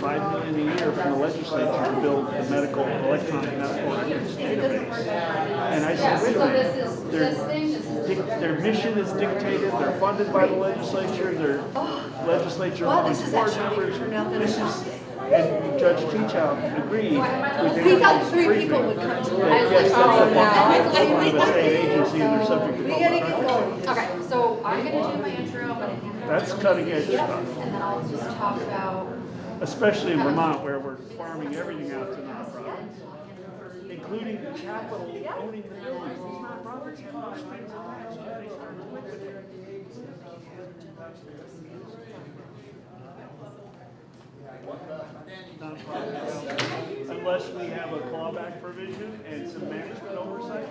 $5 million a year from the legislature to build the electronic medical records database. And I said, wait a minute, their mission is dictated, they're funded by the legislature, their legislature appoints board members. This is, and Judge Teachout agreed. He thought 3 people would come to Yes, that's one of the state agency and they're subject to public records. Okay, so I'm gonna do my intro, but That's cutting edge stuff. and then I'll just talk about. Especially in Vermont, where we're farming everything out to nonprofits, including the capital owning the buildings. These nonprofits have no strings attached when they start to liquidate. Unless we have a clawback provision and some management oversight,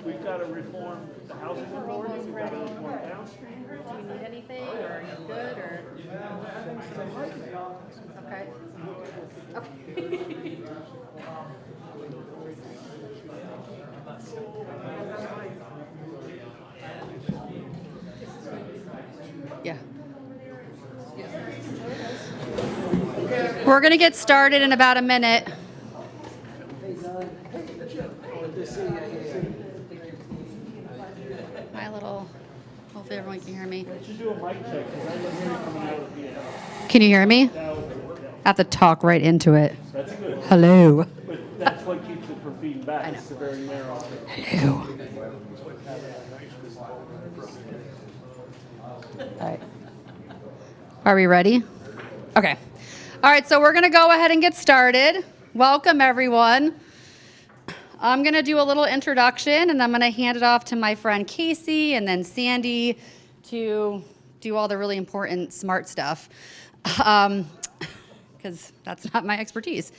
we've got to reform the housing authority, we've got to reform downstream. Do you need anything, or are you good, or? Okay. Okay. Yeah. We're going to get started in about a minute. My little, hopefully everyone can hear me. Should do a mic check, because I didn't hear you coming out of the Can you hear me? I have to talk right into it. That's good. Hello. But that's what keeps it from feeding back. It's a very narrow. Hello. All right. Are we ready? Okay. All right, so we're going to go ahead and get started. Welcome, everyone. I'm going to do a little introduction, and I'm going to hand it off to my friend Casey and then Sandy to do all the really important smart stuff, because that's not my expertise.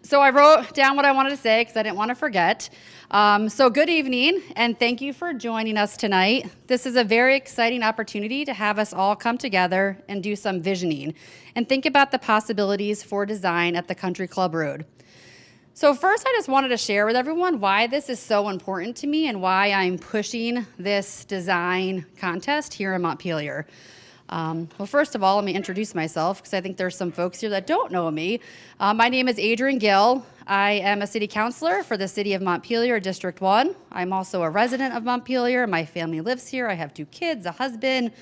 So I wrote down what I wanted to say because I didn't want to forget. So good evening, and thank you for joining us tonight. This is a very exciting opportunity to have us all come together and do some visioning and think about the possibilities for design at the Country Club Road. So first, I just wanted to share with everyone why this is so important to me and why I'm pushing this design contest here in Montpelier. Well, first of all, let me introduce myself because I think there's some folks here that don't know me. My name is Adrienne Gill. I am a city councilor for the city of Montpelier, District 1. I'm also a resident of Montpelier. My family lives here. I have 2 kids, a husband.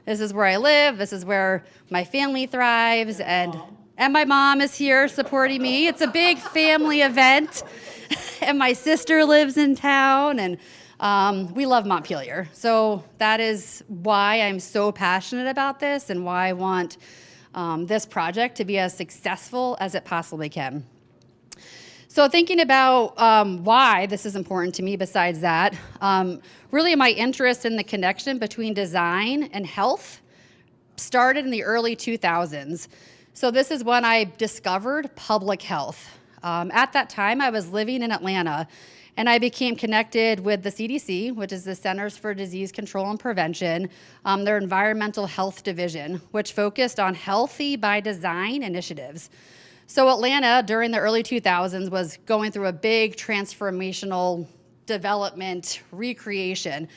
This is where I live. This is where my family thrives. And my mom is here supporting me. It's a big family event. And my sister lives in town. And we love Montpelier. So that is why I'm so passionate about this and why I want this project to be as successful as it possibly can. So thinking about why this is important to me besides that, really my interest in the connection between design and health started in the early 2000s. So this is when I discovered public health. At that time, I was living in Atlanta, and I became connected with the CDC, which is the Centers for Disease Control and Prevention, their environmental health division, which focused on healthy by design initiatives. So Atlanta, during the early 2000s, was going through a big transformational development, recreation.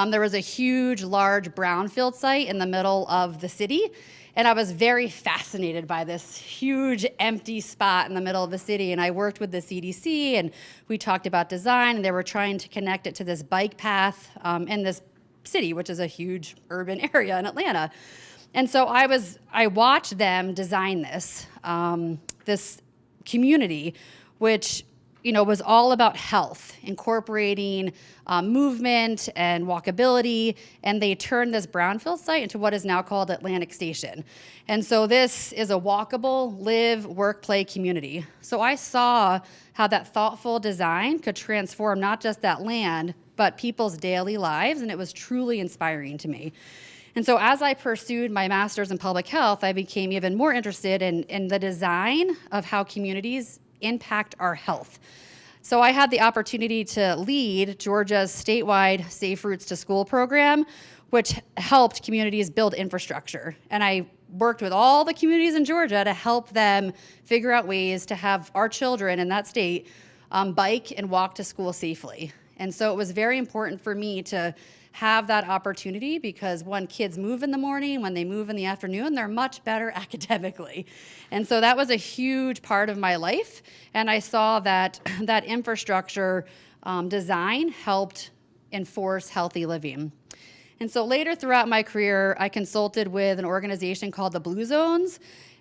There was a huge, large brownfield site in the middle of the city, and I was very fascinated by this huge empty spot in the middle of the city. And I worked with the CDC, and we talked about design, and they were trying to connect it to this bike path in this city, which is a huge urban area in Atlanta. And so I watched them design this community, which was all about health, incorporating movement and walkability, and they turned this brownfield site into what is now called Atlantic Station. And so this is a walkable, live, work, play community. So I saw how that thoughtful design could transform not just that land, but people's daily lives, and it was truly inspiring to me. And so as I pursued my master's in public health, I became even more interested in the design of how communities impact our health. So I had the opportunity to lead Georgia's statewide Safe Routes to School program, which helped communities build infrastructure. And I worked with all the communities in Georgia to help them figure out ways to have our children in that state bike and walk to school safely. And so it was very important for me to have that opportunity because when kids move in the morning, when they move in the afternoon, they're much better academically. And so that was a huge part of my life. And I saw that that infrastructure design helped enforce healthy living. And so later throughout my career, I consulted with an organization called the Blue Zones.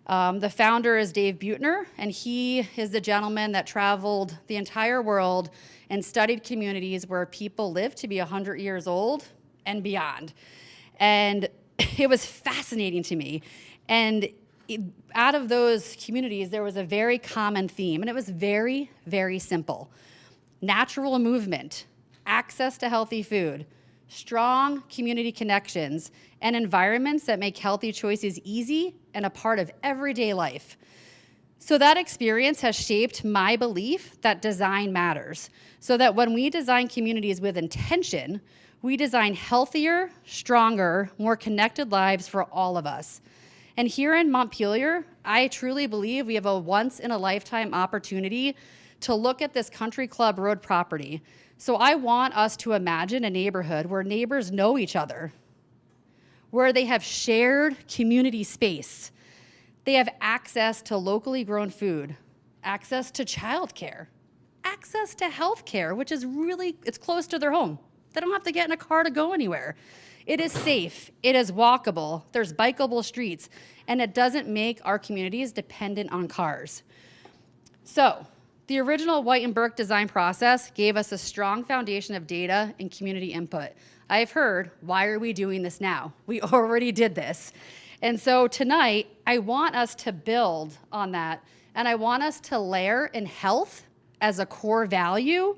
The founder is Dave Buettner, and he is the gentleman that traveled the entire world and studied communities where people live to be 100 years old and beyond. And it was fascinating to me. And out of those communities, there was a very common theme, and it was very, very simple. Natural movement, access to healthy food, strong community connections, and environments that make healthy choices easy and a part of everyday life. So that experience has shaped my belief that design matters, so that when we design communities with intention, we design healthier, stronger, more connected lives for all of us. And here in Montpelier, I truly believe we have a once-in-a-lifetime opportunity to look at this country club road property. So I want us to imagine a neighborhood where neighbors know each other, where they have shared community space. They have access to locally grown food, access to childcare, access to healthcare, which is really, it's close to their home. They don't have to get in a car to go anywhere. It is safe, it is walkable, there's bikeable streets, and it doesn't make our communities dependent on cars. So, the original White and Burke design process gave us a strong foundation of data and community input. I've heard, why are we doing this now? We already did this. And so tonight, I want us to build on that, and I want us to layer in health as a core value,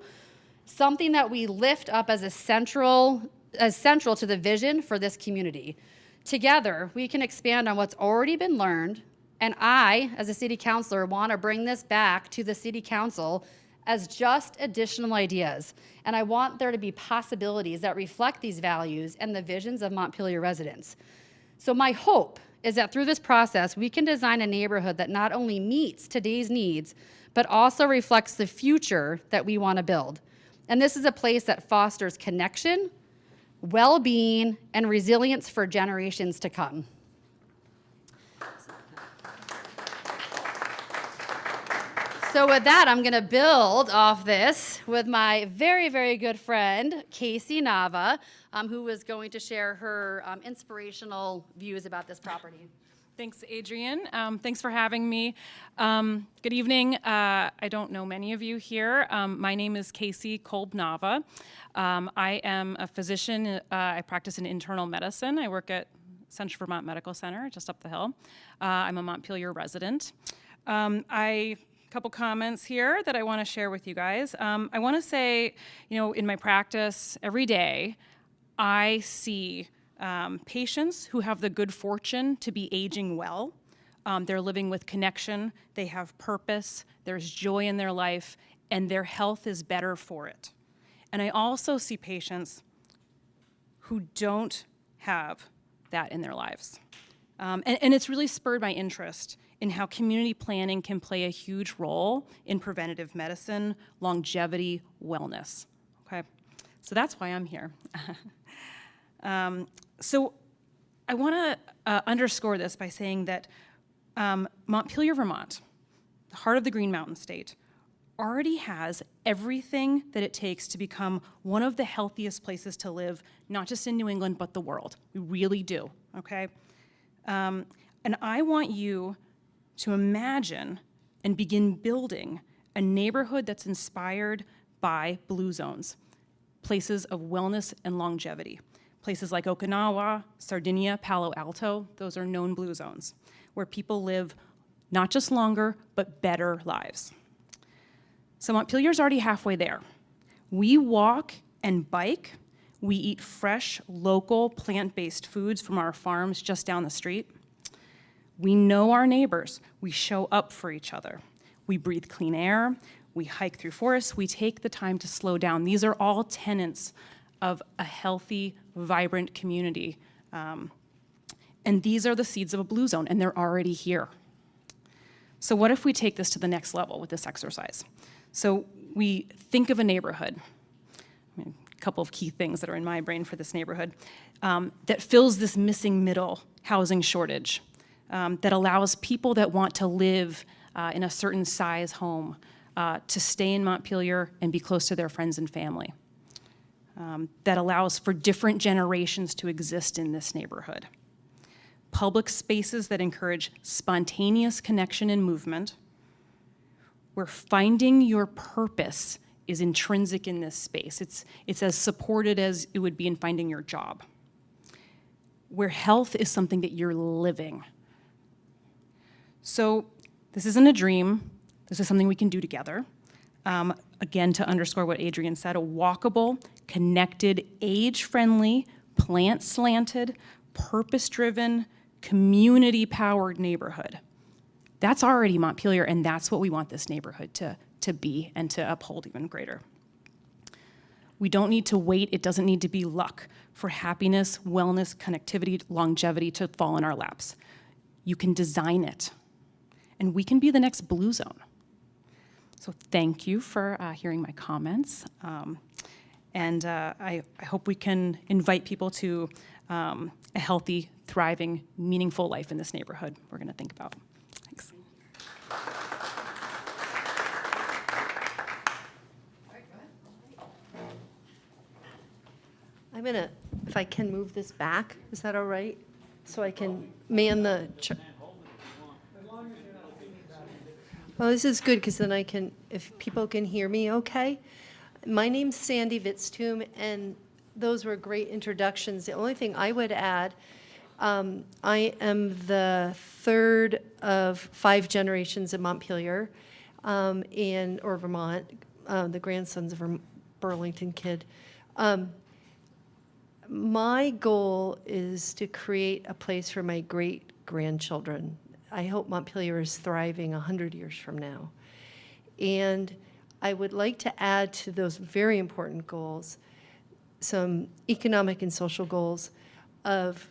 something that we lift up as central to the vision for this community. Together, we can expand on what's already been learned, and I, as a city councilor, want to bring this back to the city council as just additional ideas. And I want there to be possibilities that reflect these values and the visions of Montpelier residents. So my hope is that through this process, we can design a neighborhood that not only meets today's needs, but also reflects the future that we want to build. And this is a place that fosters connection, well-being, and resilience for generations to come. So with that, I'm going to build off this with my very, very good friend, Casey Nava, who is going to share her inspirational views about this property. Thanks, Adrienne. Thanks for having me. Good evening. I don't know many of you here. My name is Casey Kolb-Nava. I am a physician. I practice in internal medicine. I work at Central Vermont Medical Center, just up the hill. I'm a Montpelier resident. Couple comments here that I want to share with you guys. I want to say, in my practice every day, I see patients who have the good fortune to be aging well. They're living with connection, they have purpose, there's joy in their life, and their health is better for it. And I also see patients who don't have that in their lives. And it's really spurred my interest in how community planning can play a huge role in preventative medicine, longevity, wellness. Okay, so that's why I'm here. So I want to underscore this by saying that Montpelier, Vermont, the heart of the Green Mountain State, already has everything that it takes to become one of the healthiest places to live, not just in New England, but the world. We really do, okay? And I want you to imagine and begin building a neighborhood that's inspired by blue zones, places of wellness and longevity. Places like Okinawa, Sardinia, Palo Alto, those are known blue zones, where people live not just longer, but better lives. So Montpelier's already halfway there. We walk and bike. We eat fresh, local, plant-based foods from our farms just down the street. We know our neighbors. We show up for each other. We breathe clean air. We hike through forests. We take the time to slow down. These are all tenets of a healthy, vibrant community. And these are the seeds of a blue zone, and they're already here. So what if we take this to the next level with this exercise? So we think of a neighborhood. couple of key things that are in my brain for this neighborhood, that fills this missing middle housing shortage, that allows people that want to live in a certain size home to stay in Montpelier and be close to their friends and family, that allows for different generations to exist in this neighborhood. Public spaces that encourage spontaneous connection and movement, where finding your purpose is intrinsic in this space. It's as supported as it would be in finding your job. Where health is something that you're living. So this isn't a dream. This is something we can do together. Again, to underscore what Adrienne said, a walkable, connected, age-friendly, plant-slanted, purpose-driven, community-powered neighborhood. That's already Montpelier, and that's what we want this neighborhood to be and to uphold even greater. We don't need to wait. It doesn't need to be luck for happiness, wellness, connectivity, longevity to fall in our laps. You can design it, and we can be the next Blue Zone. So thank you for hearing my comments, and I hope we can invite people to a healthy, thriving, meaningful life in this neighborhood we're going to think about. Thanks. I'm gonna, if I can move this back, is that all right? So I can man the. Well, this is good because then I can, if people can hear me okay. My name's Sandy Vitztum, and those were great introductions. The only thing I would add, I am the third of 5 generations in Montpelier, or Vermont, the grandsons of a Burlington kid. My goal is to create a place for my great-grandchildren. I hope Montpelier is thriving 100 years from now. And I would like to add to those very important goals some economic and social goals of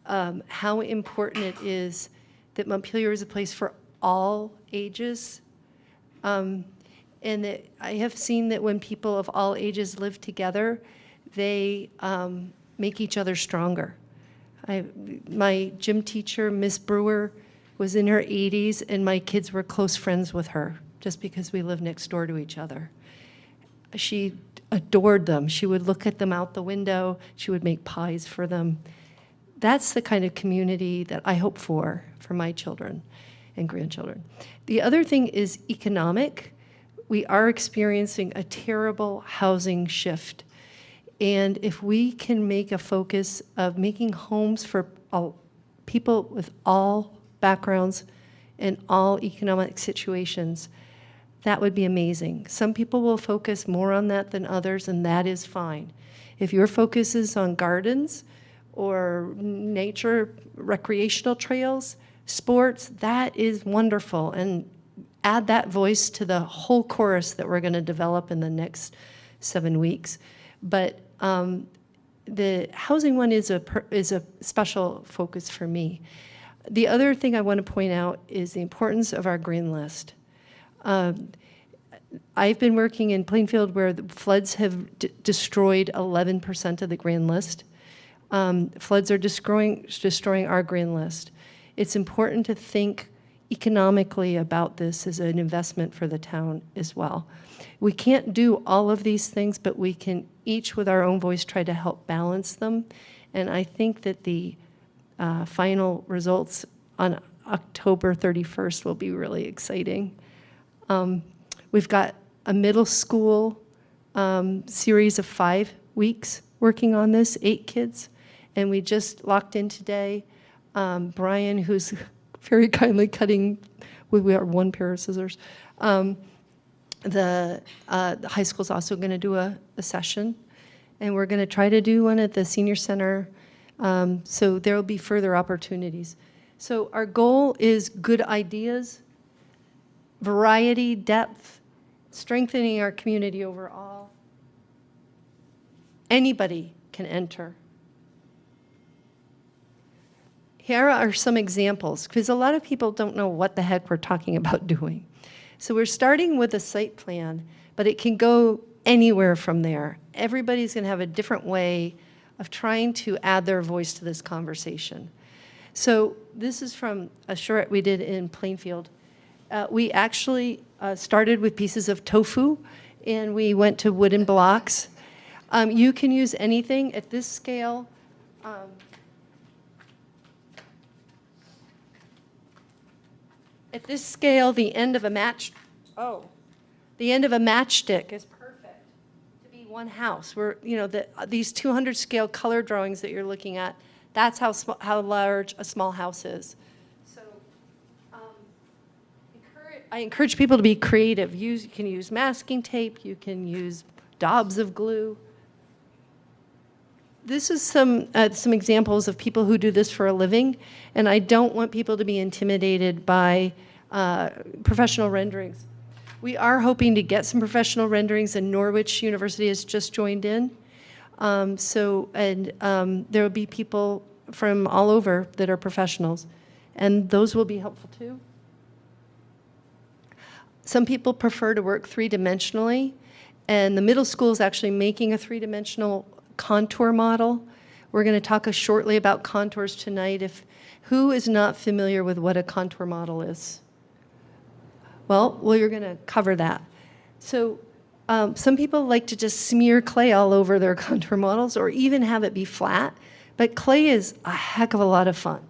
how important it is that Montpelier is a place for all ages. And that I have seen that when people of all ages live together, they make each other stronger. My gym teacher, Miss Brewer, was in her 80s, and my kids were close friends with her just because we live next door to each other. She adored them. She would look at them out the window. She would make pies for them. That's the kind of community that I hope for my children and grandchildren. The other thing is economic. We are experiencing a terrible housing shift. And if we can make a focus of making homes for people with all backgrounds and all economic situations, that would be amazing. Some people will focus more on that than others, and that is fine. If your focus is on gardens or nature, recreational trails, sports, that is wonderful. And add that voice to the whole chorus that we're going to develop in the next 7 weeks. But the housing one is a special focus for me. The other thing I want to point out is the importance of our green list. I've been working in Plainfield where the floods have destroyed 11% of the green list. Floods are destroying our green list. It's important to think economically about this as an investment for the town as well. We can't do all of these things, but we can each with our own voice try to help balance them. And I think that the final results on October 31st will be really exciting. We've got a middle school series of 5 weeks working on this, 8 kids, and we just locked in today. Brian, who's very kindly cutting with our 1 pair of scissors. The high school's also going to do a session, and we're going to try to do one at the senior center. So there will be further opportunities. So our goal is good ideas, variety, depth, strengthening our community overall. Anybody can enter. Here are some examples, because a lot of people don't know what the heck we're talking about doing. So we're starting with a site plan, but it can go anywhere from there. Everybody's going to have a different way of trying to add their voice to this conversation. So this is from a charrette we did in Plainfield. We actually started with pieces of tofu, and we went to wooden blocks. You can use anything at this scale. At this scale, the end of a matchstick is perfect to be one house. These 200 scale color drawings that you're looking at, that's how large a small house is. So I encourage people to be creative. You can use masking tape, you can use daubs of glue. This is some examples of people who do this for a living, and I don't want people to be intimidated by professional renderings. We are hoping to get some professional renderings, and Norwich University has just joined in. There will be people from all over that are professionals, and those will be helpful too. Some people prefer to work three-dimensionally, and the middle school is actually making a three-dimensional contour model. We're going to talk shortly about contours tonight. Who is not familiar with what a contour model is? Well, you're going to cover that. So some people like to just smear clay all over their contour models or even have it be flat, but clay is a heck of a lot of fun.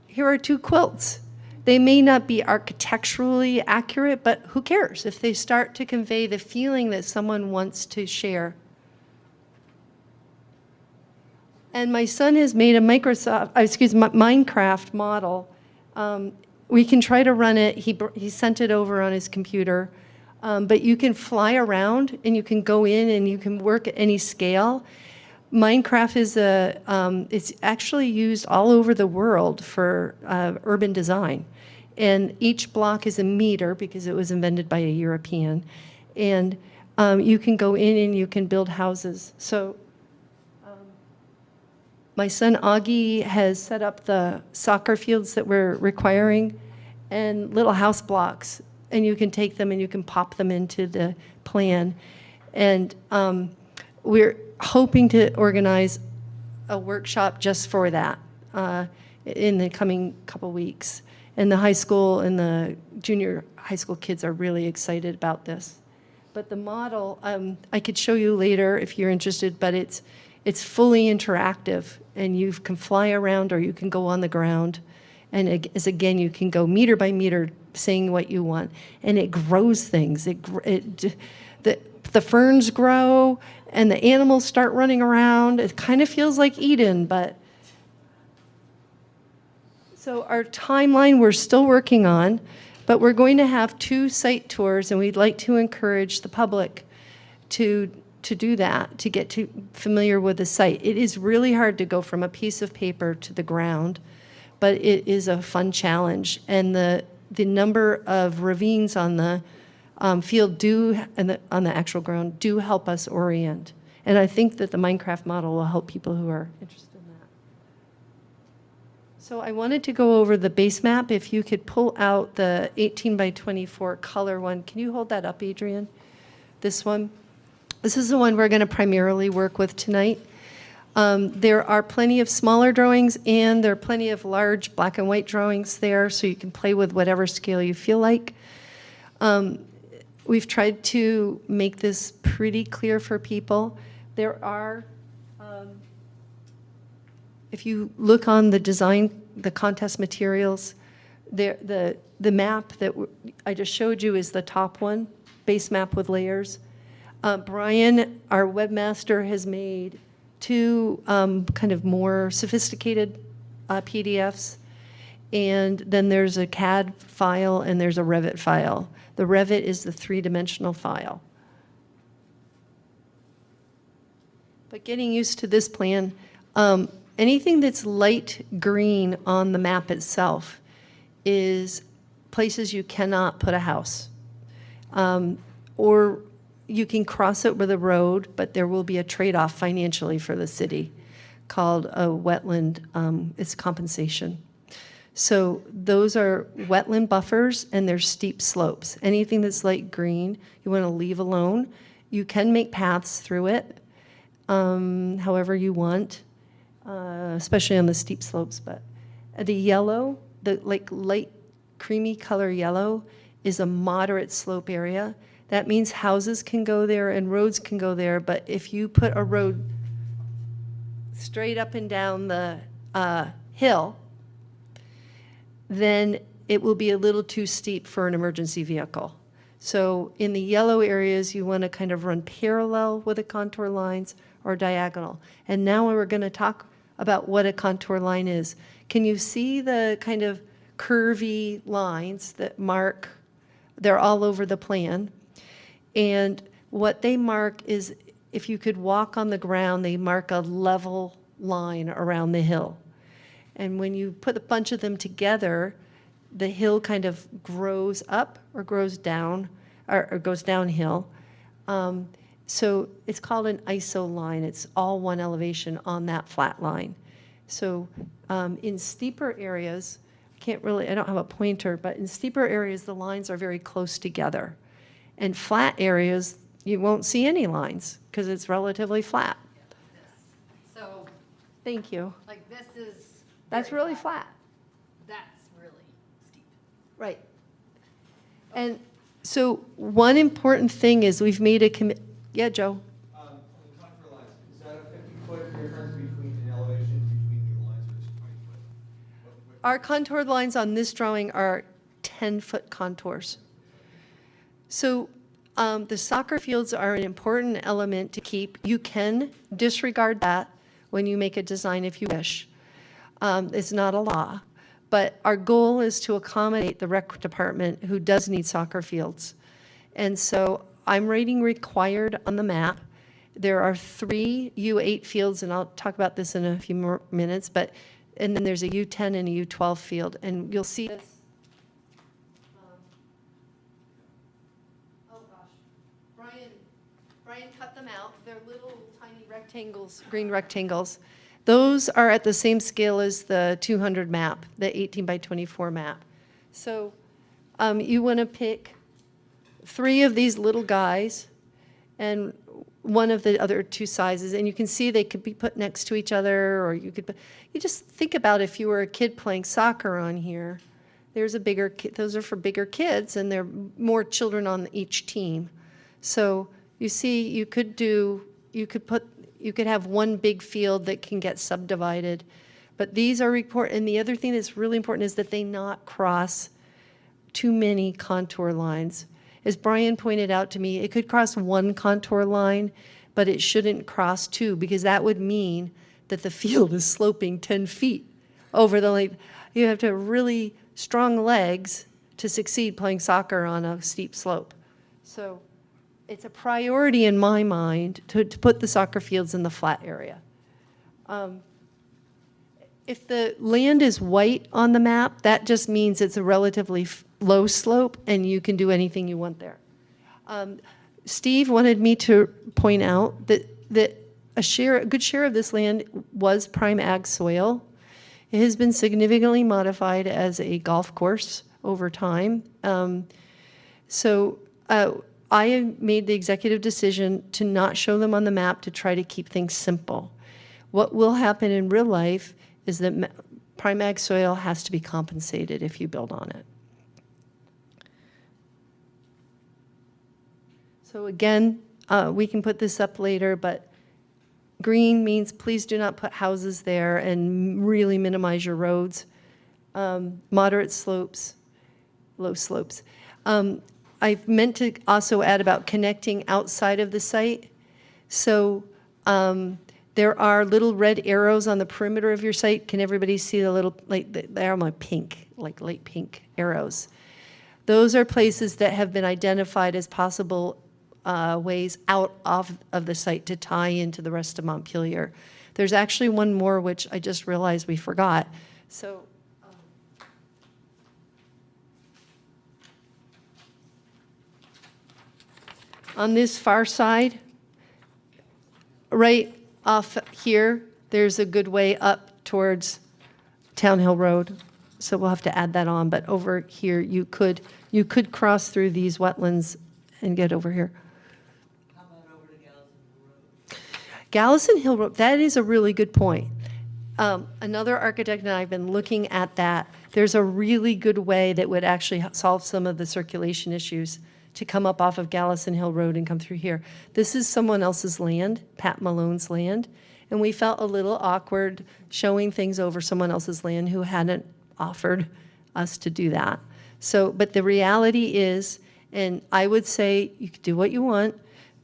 Here are two quilts. They may not be architecturally accurate, but who cares if they start to convey the feeling that someone wants to share. And my son has made a Minecraft model. We can try to run it. He sent it over on his computer. But you can fly around, and you can go in, and you can work at any scale. Minecraft is it's actually used all over the world for urban design. And each block is a meter because it was invented by a European. And you can go in and you can build houses. So my son Augie has set up the soccer fields that we're requiring and little house blocks. And you can take them and you can pop them into the plan. And we're hoping to organize a workshop just for that in the coming couple weeks. And the high school and the junior high school kids are really excited about this. But the model, I could show you later if you're interested, but it's fully interactive, and you can fly around or you can go on the ground. And again, you can go meter by meter saying what you want. And it grows things. The ferns grow, and the animals start running around. It kind of feels like Eden, but... So our timeline we're still working on, but we're going to have 2 site tours, and we'd like to encourage the public to do that, to get familiar with the site. It is really hard to go from a piece of paper to the ground, but it is a fun challenge. And the number of ravines on the field on the actual ground do help us orient. And I think that the Minecraft model will help people who are interested in that. So I wanted to go over the base map. If you could pull out the 18 by 24 color one. Can you hold that up, Adrian? This one. This is the one we're going to primarily work with tonight. There are plenty of smaller drawings, and there are plenty of large black and white drawings there, so you can play with whatever scale you feel like. We've tried to make this pretty clear for people. There are, if you look on the design, the contest materials, the map that I just showed you is the top one, base map with layers. Brian, our webmaster, has made 2 kind of more sophisticated PDFs. And then there's a CAD file and there's a Revit file. The Revit is the 3-dimensional file. But getting used to this plan, anything that's light green on the map itself is places you cannot put a house. Or you can cross it with a road, but there will be a trade-off financially for the city called a wetland. It's compensation. So those are wetland buffers and they're steep slopes. Anything that's light green, you want to leave alone. You can make paths through it, however you want, especially on the steep slopes. But the yellow, the like light creamy color yellow, is a moderate slope area. That means houses can go there and roads can go there. But if you put a road straight up and down the hill, then it will be a little too steep for an emergency vehicle. So in the yellow areas, you want to kind of run parallel with the contour lines or diagonal. And now we're going to talk about what a contour line is. Can you see the kind of curvy lines that mark? They're all over the plan. And what they mark is, if you could walk on the ground, they mark a level line around the hill. And when you put a bunch of them together, the hill kind of grows up or grows down or goes downhill. So it's called an iso line. It's all one elevation on that flat line. So in steeper areas, I don't have a pointer, but in steeper areas, the lines are very close together. And flat areas, you won't see any lines because it's relatively flat. So, Thank you. like this is. That's really flat. That's really steep. Right. And so one important thing is we've made a commit. Yeah, Joe. On the contour lines, is that a 50-foot difference between an elevation between the lines, or is it 20 foot? Our contour lines on this drawing are 10-foot contours. So the soccer fields are an important element to keep. You can disregard that when you make a design if you wish. It's not a law. But our goal is to accommodate the rec department who does need soccer fields. And so I'm rating required on the map. There are 3 U8 fields, and I'll talk about this in a few more minutes, and then there's a U10 and a U12 field, and you'll see this. Oh gosh, Brian cut them out. They're little tiny rectangles, green rectangles. Those are at the same scale as the 200 map, the 18 by 24 map. So you want to pick 3 of these little guys and one of the other 2 sizes, and you can see they could be put next to each other, or you just think about if you were a kid playing soccer on here. There's a bigger kid, those are for bigger kids, and there are more children on each team. So you see, you could have one big field that can get subdivided. But these are and the other thing that's really important is that they not cross too many contour lines. As Brian pointed out to me, it could cross 1 contour line, but it shouldn't cross 2, because that would mean that the field is sloping 10 feet over the length. You have to have really strong legs to succeed playing soccer on a steep slope. So it's a priority in my mind to put the soccer fields in the flat area. If the land is white on the map, that just means it's a relatively low slope and you can do anything you want there. Steve wanted me to point out that a good share of this land was prime ag soil. It has been significantly modified as a golf course over time. I made the executive decision to not show them on the map to try to keep things simple. What will happen in real life is that prime ag soil has to be compensated if you build on it. So again, we can put this up later, but green means please do not put houses there and really minimize your roads. Moderate slopes, low slopes. I've meant to also add about connecting outside of the site. So there are little red arrows on the perimeter of your site. Can everybody see the little, they're like pink, like light pink arrows. Those are places that have been identified as possible ways out of the site to tie into the rest of Montpelier. There's actually one more which I just realized we forgot. So on this far side, right off here, there's a good way up towards Town Hill Road. So we'll have to add that on, but over here, you could cross through these wetlands and get over here. How about over to Gallison Road? Gallison Hill Road, that is a really good point. Another architect and I have been looking at that. There's a really good way that would actually solve some of the circulation issues to come up off of Gallison Hill Road and come through here. This is someone else's land, Pat Malone's land, and we felt a little awkward showing things over someone else's land who hadn't offered us to do that. So, but the reality is, and I would say you can do what you want,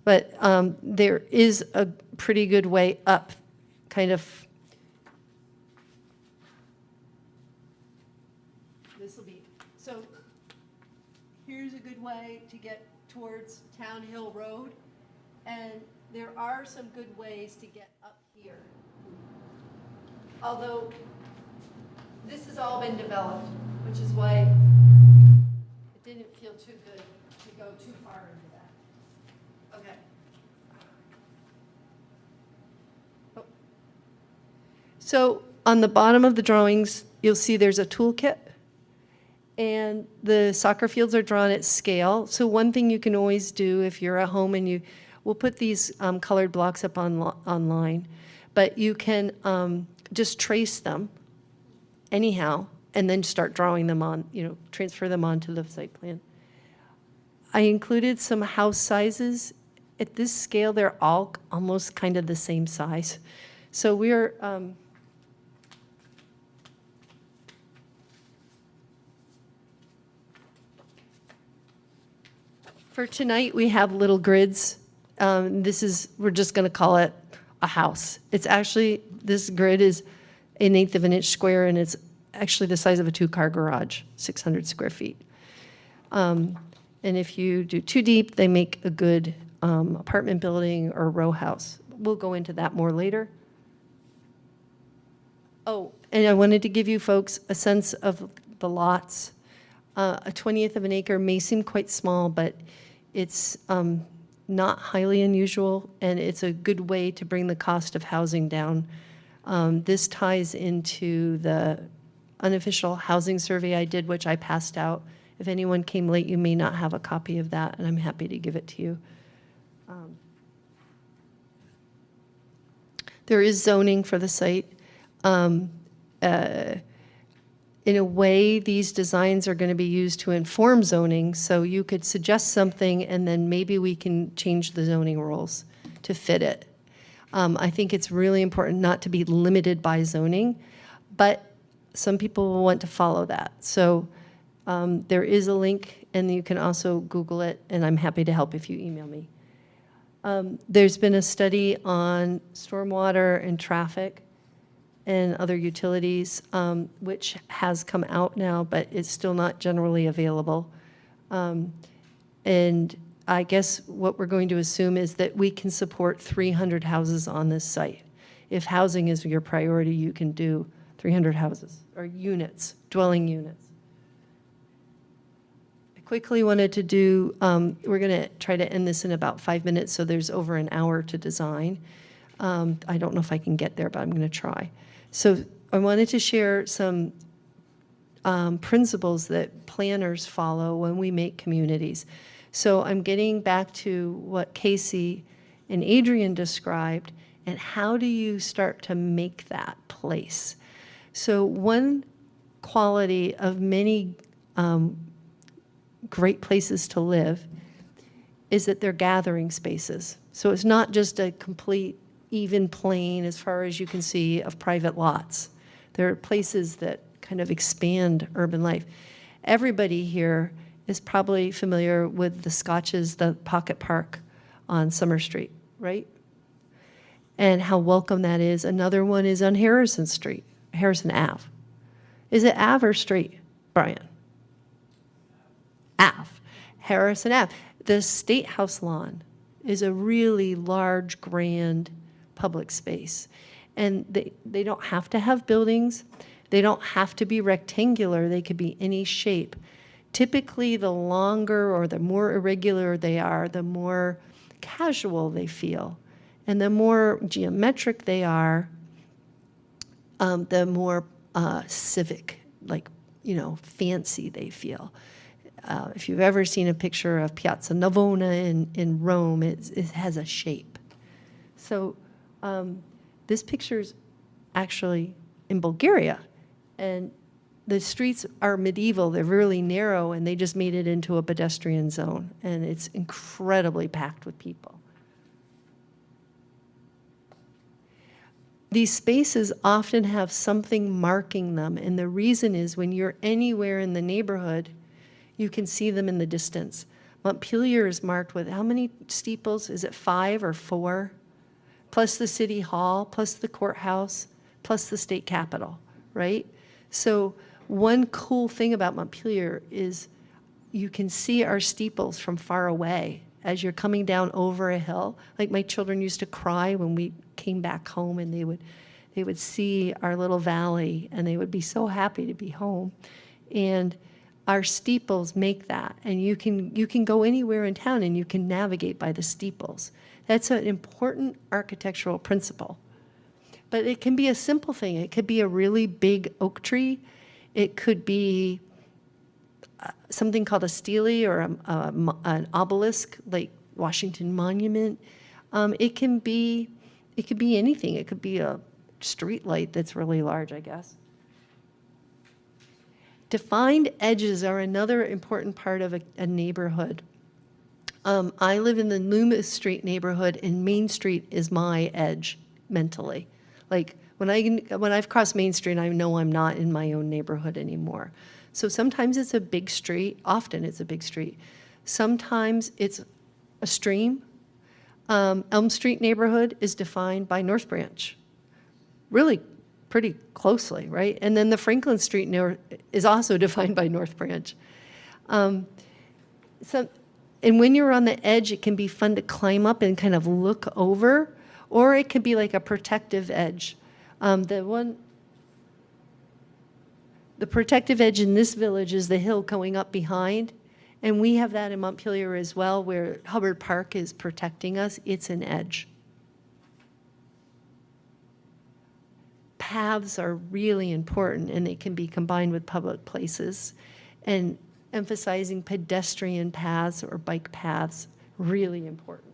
but there is a pretty good way up, kind of. This will be, so here's a good way to get towards Town Hill Road, and there are some good ways to get up here. Although this has all been developed, which is why it didn't feel too good to go too far into that. Okay. Oh. So on the bottom of the drawings, you'll see there's a toolkit, and the soccer fields are drawn at scale. So one thing you can always do if you're at home, and we'll put these colored blocks up online, but you can just trace them anyhow, and then start drawing them on, transfer them onto the site plan. I included some house sizes. At this scale, they're all almost kind of the same size. So we're, for tonight, we have little grids. We're just gonna call it a house. It's actually, this grid is 1/8 of an inch square, and it's actually the size of a 2-car garage, 600 square feet. And if you do too deep, they make a good apartment building or row house. We'll go into that more later. Oh, and I wanted to give you folks a sense of the lots. A 1/20 of an acre may seem quite small, but it's not highly unusual, and it's a good way to bring the cost of housing down. This ties into the unofficial housing survey I did, which I passed out. If anyone came late, you may not have a copy of that, and I'm happy to give it to you. There is zoning for the site. In a way, these designs are going to be used to inform zoning, so you could suggest something, and then maybe we can change the zoning rules to fit it. I think it's really important not to be limited by zoning, but some people will want to follow that. So there is a link, and you can also Google it, and I'm happy to help if you email me. There's been a study on stormwater and traffic and other utilities, which has come out now, but it's still not generally available. And I guess what we're going to assume is that we can support 300 houses on this site. If housing is your priority, you can do 300 houses, or units, dwelling units. I quickly wanted to do, we're going to try to end this in about 5 minutes, so there's over an hour to design. I don't know if I can get there, but I'm going to try. So I wanted to share some principles that planners follow when we make communities. So I'm getting back to what Casey and Adrian described, and how do you start to make that place? So one quality of many great places to live is that they're gathering spaces. So it's not just a complete even plain as far as you can see of private lots. There are places that kind of expand urban life. Everybody here is probably familiar with the Scotches, the Pocket Park on Summer Street, right? And how welcome that is. Another one is on Harrison Street, Harrison Ave. Is it Ave or Street, Brian? Ave, Harrison Ave. The State House lawn is a really large, grand public space. And they don't have to have buildings. They don't have to be rectangular. They could be any shape. Typically, the longer or the more irregular they are, the more casual they feel. And the more geometric they are, the more civic, like fancy they feel. If you've ever seen a picture of Piazza Navona in Rome, it has a shape. So this picture's actually in Bulgaria, and the streets are medieval. They're really narrow, and they just made it into a pedestrian zone, and it's incredibly packed with people. These spaces often have something marking them, and the reason is when you're anywhere in the neighborhood, you can see them in the distance. Montpelier is marked with how many steeples? Is it 5 or 4? Plus the city hall, plus the courthouse, plus the state capitol, right? So one cool thing about Montpelier is you can see our steeples from far away as you're coming down over a hill. Like my children used to cry when we came back home, and they would see our little valley, and they would be so happy to be home. And our steeples make that, and you can go anywhere in town and you can navigate by the steeples. That's an important architectural principle. But it can be a simple thing. It could be a really big oak tree. It could be something called a stele or an obelisk, like Washington Monument. It can be anything. It could be a street light that's really large, I guess. Defined edges are another important part of a neighborhood. I live in the Loomis Street neighborhood, and Main Street is my edge mentally. Like when I've crossed Main Street, I know I'm not in my own neighborhood anymore. So sometimes it's a big street. Often it's a big street. Sometimes it's a stream. Elm Street neighborhood is defined by North Branch. Really pretty closely, right? And then the Franklin Street is also defined by North Branch. And when you're on the edge, it can be fun to climb up and kind of look over, or it could be like a protective edge. The protective edge in this village is the hill going up behind, and we have that in Montpelier as well, where Hubbard Park is protecting us. It's an edge. Paths are really important, and they can be combined with public places. And emphasizing pedestrian paths or bike paths, really important.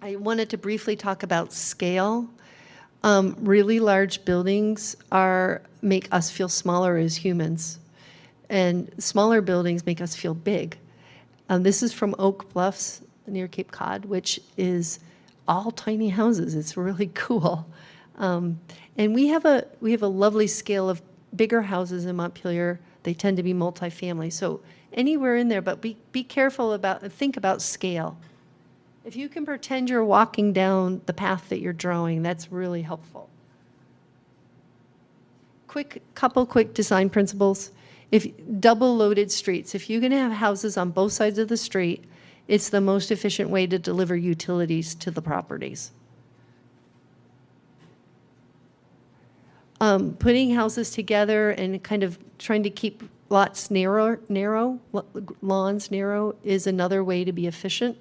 I wanted to briefly talk about scale. Really large buildings make us feel smaller as humans, and smaller buildings make us feel big. This is from Oak Bluffs near Cape Cod, which is all tiny houses. It's really cool. And we have a lovely scale of bigger houses in Montpelier. They tend to be multifamily. So anywhere in there, but be careful think about scale. If you can pretend you're walking down the path that you're drawing, that's really helpful. Couple quick design principles. If double loaded streets, if you're going to have houses on both sides of the street, it's the most efficient way to deliver utilities to the properties. Putting houses together and kind of trying to keep lots lawns narrow is another way to be efficient.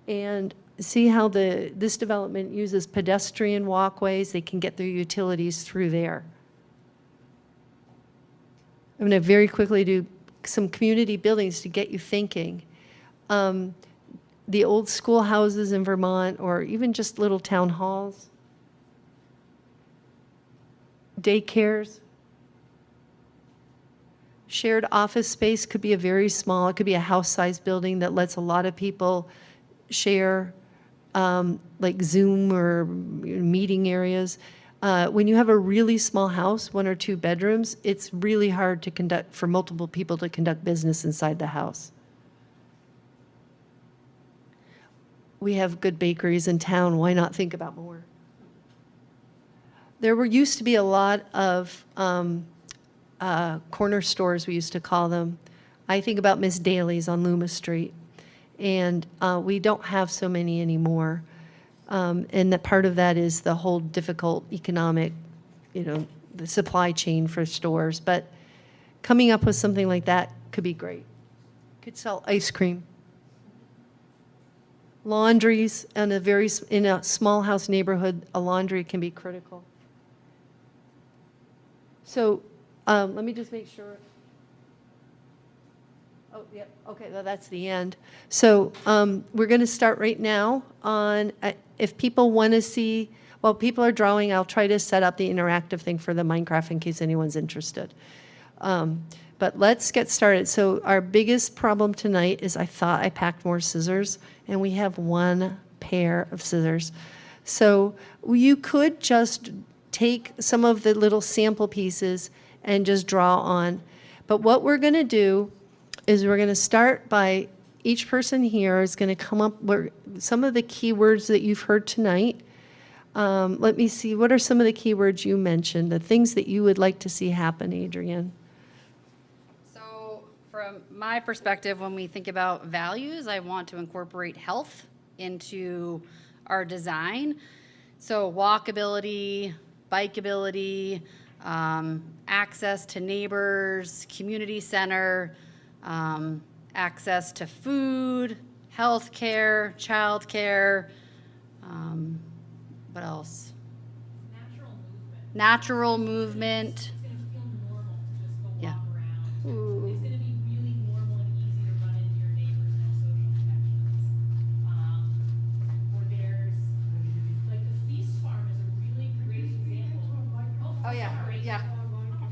And see how this development uses pedestrian walkways. They can get their utilities through there. I'm going to very quickly do some community buildings to get you thinking. The old schoolhouses in Vermont, or even just little town halls. Daycares. Shared office space could be it could be a house-sized building that lets a lot of people share, like Zoom or meeting areas. When you have a really small house, 1 or 2 bedrooms, it's really hard for multiple people to conduct business inside the house. We have good bakeries in town. Why not think about more? There used to be a lot of corner stores, we used to call them. I think about Miss Daly's on Loomis Street, and we don't have so many anymore. And that part of that is the whole difficult economic, the supply chain for stores. But coming up with something like that could be great. Could sell ice cream. Laundries, in a small house neighborhood, a laundry can be critical. So Let me just make sure. Oh, yep, okay, that's the end. So we're going to start right now on, if people want to see, while people are drawing, I'll try to set up the interactive thing for the Minecraft in case anyone's interested. But let's get started. So our biggest problem tonight is I thought I packed more scissors, and we have one pair of scissors. So you could just take some of the little sample pieces and just draw on. But what we're going to do is we're going to start by each person here is going to come up with some of the keywords that you've heard tonight. Let me see, what are some of the keywords you mentioned, the things that you would like to see happen, Adrienne? So from my perspective, when we think about values, I want to incorporate health into our design. So walkability, bikeability, access to neighbors, community center, access to food, healthcare, childcare. What else? Natural movement. It's going to feel normal to just go Yeah. walk around. Ooh. It's going to be really normal and easy to run into your neighbors and have social connections. Or there's, like, the Feast Farm is a really great example. Oh, yeah, sorry. yeah.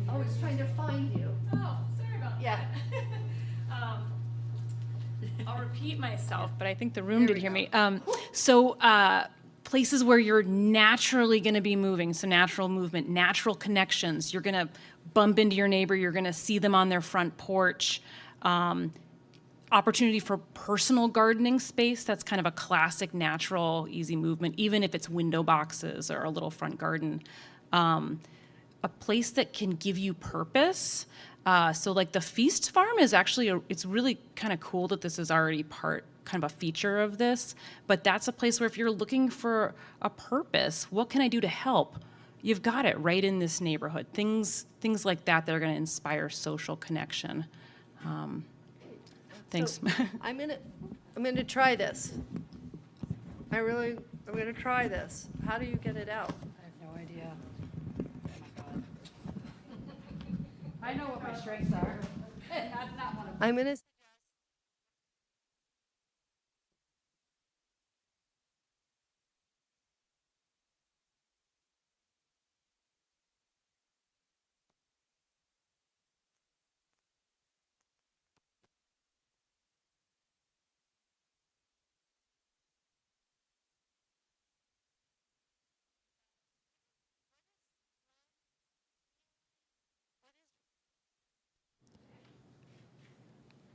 I was trying to find you. Oh, sorry about Yeah. that. I'll repeat myself, but I think the room did hear me. So places where you're naturally going to be moving, so natural movement, natural connections. You're going to bump into your neighbor. You're going to see them on their front porch. Opportunity for personal gardening space. That's kind of a classic natural, easy movement, even if it's window boxes or a little front garden. A place that can give you purpose. So like the Feast Farm is actually, it's really kind of cool that this is already kind of a feature of this, but that's a place where if you're looking for a purpose, what can I do to help? You've got it right in this neighborhood. Things like that are going to inspire social connection. Thanks. So, I'm gonna try this. I'm gonna try this. How do you get it out? I have no idea. Oh my God. I know what my strengths are. That's not one of them. I'm gonna.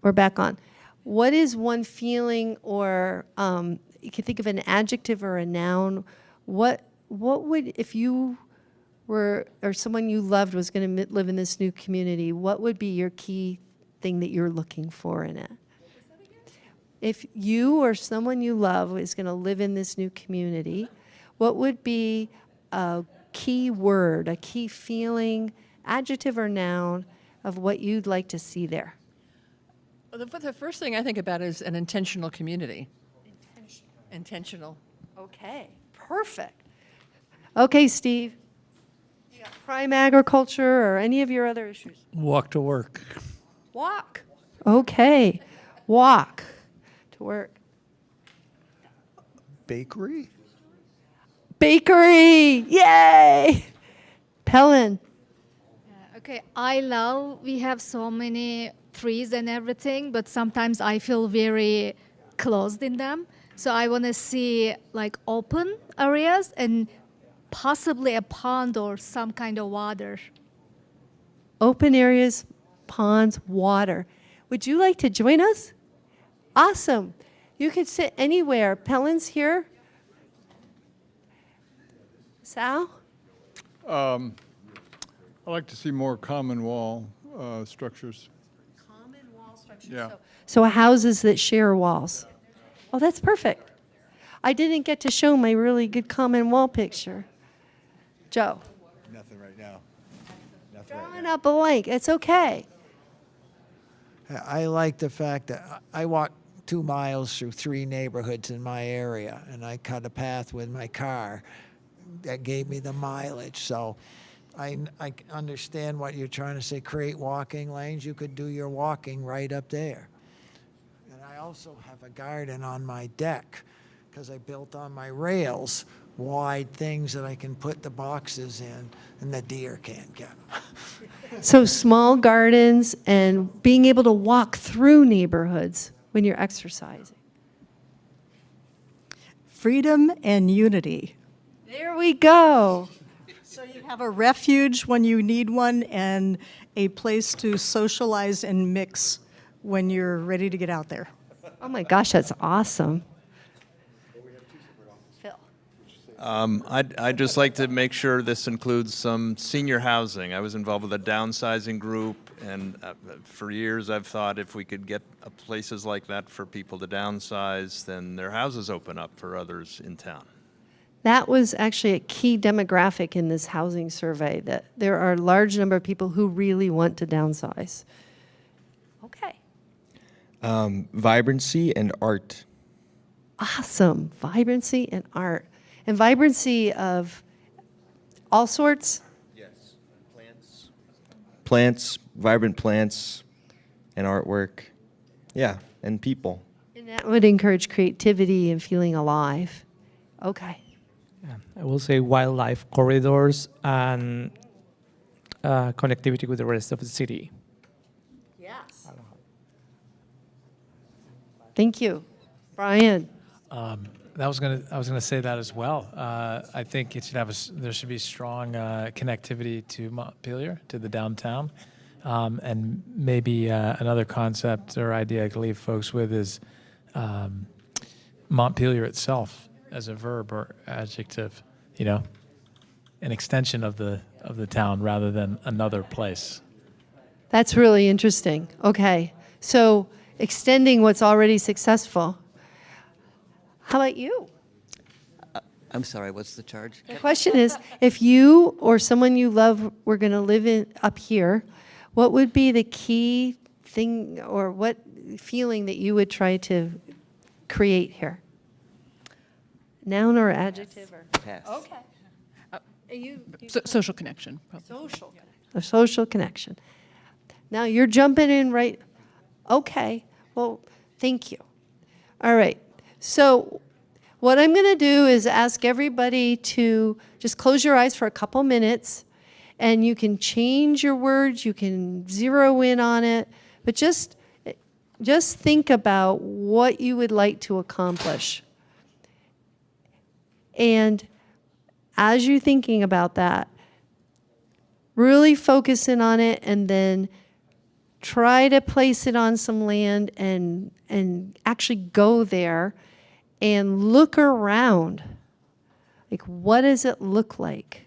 We're back on. What is one feeling, or you can think of an adjective or a noun? What would, if you were, or someone you loved was going to live in this new community, what would be your key thing that you're looking for in it? If you or someone you love is going to live in this new community, what would be a key word, a key feeling, adjective or noun of what you'd like to see there? Well, the first thing I think about is an intentional community. Intentional. Okay, perfect. Okay, Steve. You got prime agriculture or any of your other issues? Walk to work. Walk. Okay, walk to work. Bakery? Bakery, yay! Pellin. Okay, I love, we have so many trees and everything, but sometimes I feel very closed in them. So I want to see like open areas and possibly a pond or some kind of water. Open areas, ponds, water. Would you like to join us? Awesome. You could sit anywhere. Pellin's here. Sal? I like to see more common wall structures. Common wall structures. Yeah. So houses that share walls. Oh, that's perfect. I didn't get to show my really good common wall picture. Joe? Nothing right now. Nothing Drawing up a blank. It's okay. I like the fact that I walked 2 miles through 3 neighborhoods in my area, and I cut a path with my car that gave me the mileage. So I understand what you're trying to say, create walking lanes. You could do your walking right up there. And I also have a garden on my deck because I built on my rails wide things that I can put the boxes in and the deer can't get them. So small gardens and being able to walk through neighborhoods when you're exercising. Freedom and unity. There we go. So you have a refuge when you need one and a place to socialize and mix when you're ready to get out there. Oh my gosh, that's awesome. Phil. I'd just like to make sure this includes some senior housing. I was involved with a downsizing group, and for years I've thought if we could get places like that for people to downsize, then their houses open up for others in town. That was actually a key demographic in this housing survey, that there are a large number of people who really want to downsize. Okay. Vibrancy and art. Awesome. Vibrancy and art. And vibrancy of all sorts? Yes. Plants, vibrant plants, and artwork. Yeah, and people. And that would encourage creativity and feeling alive. Okay. I will say wildlife corridors and connectivity with the rest of the city. Yes. Thank you. Brian. I was gonna say that as well. I think it should have there should be strong connectivity to Montpelier, to the downtown, and maybe another concept or idea I could leave folks with is Montpelier itself as a verb or adjective, you know, an extension of the town rather than another place. That's really interesting. Okay. So extending what's already successful. How about you? I'm sorry, what's the charge? The question is, if you or someone you love were going to live in up here, what would be the key thing or what feeling that you would try to create here? Noun or adjective? Or? Pass. Okay. Social connection. Probably. Social connection. A social connection. Now you're jumping in right. Okay. Well, thank you. All right. So what I'm going to do is ask everybody to just close your eyes for a couple minutes, and you can change your words, you can zero in on it, but just think about what you would like to accomplish. And as you're thinking about that, really focus in on it and then try to place it on some land and actually go there and look around. Like, what does it look like?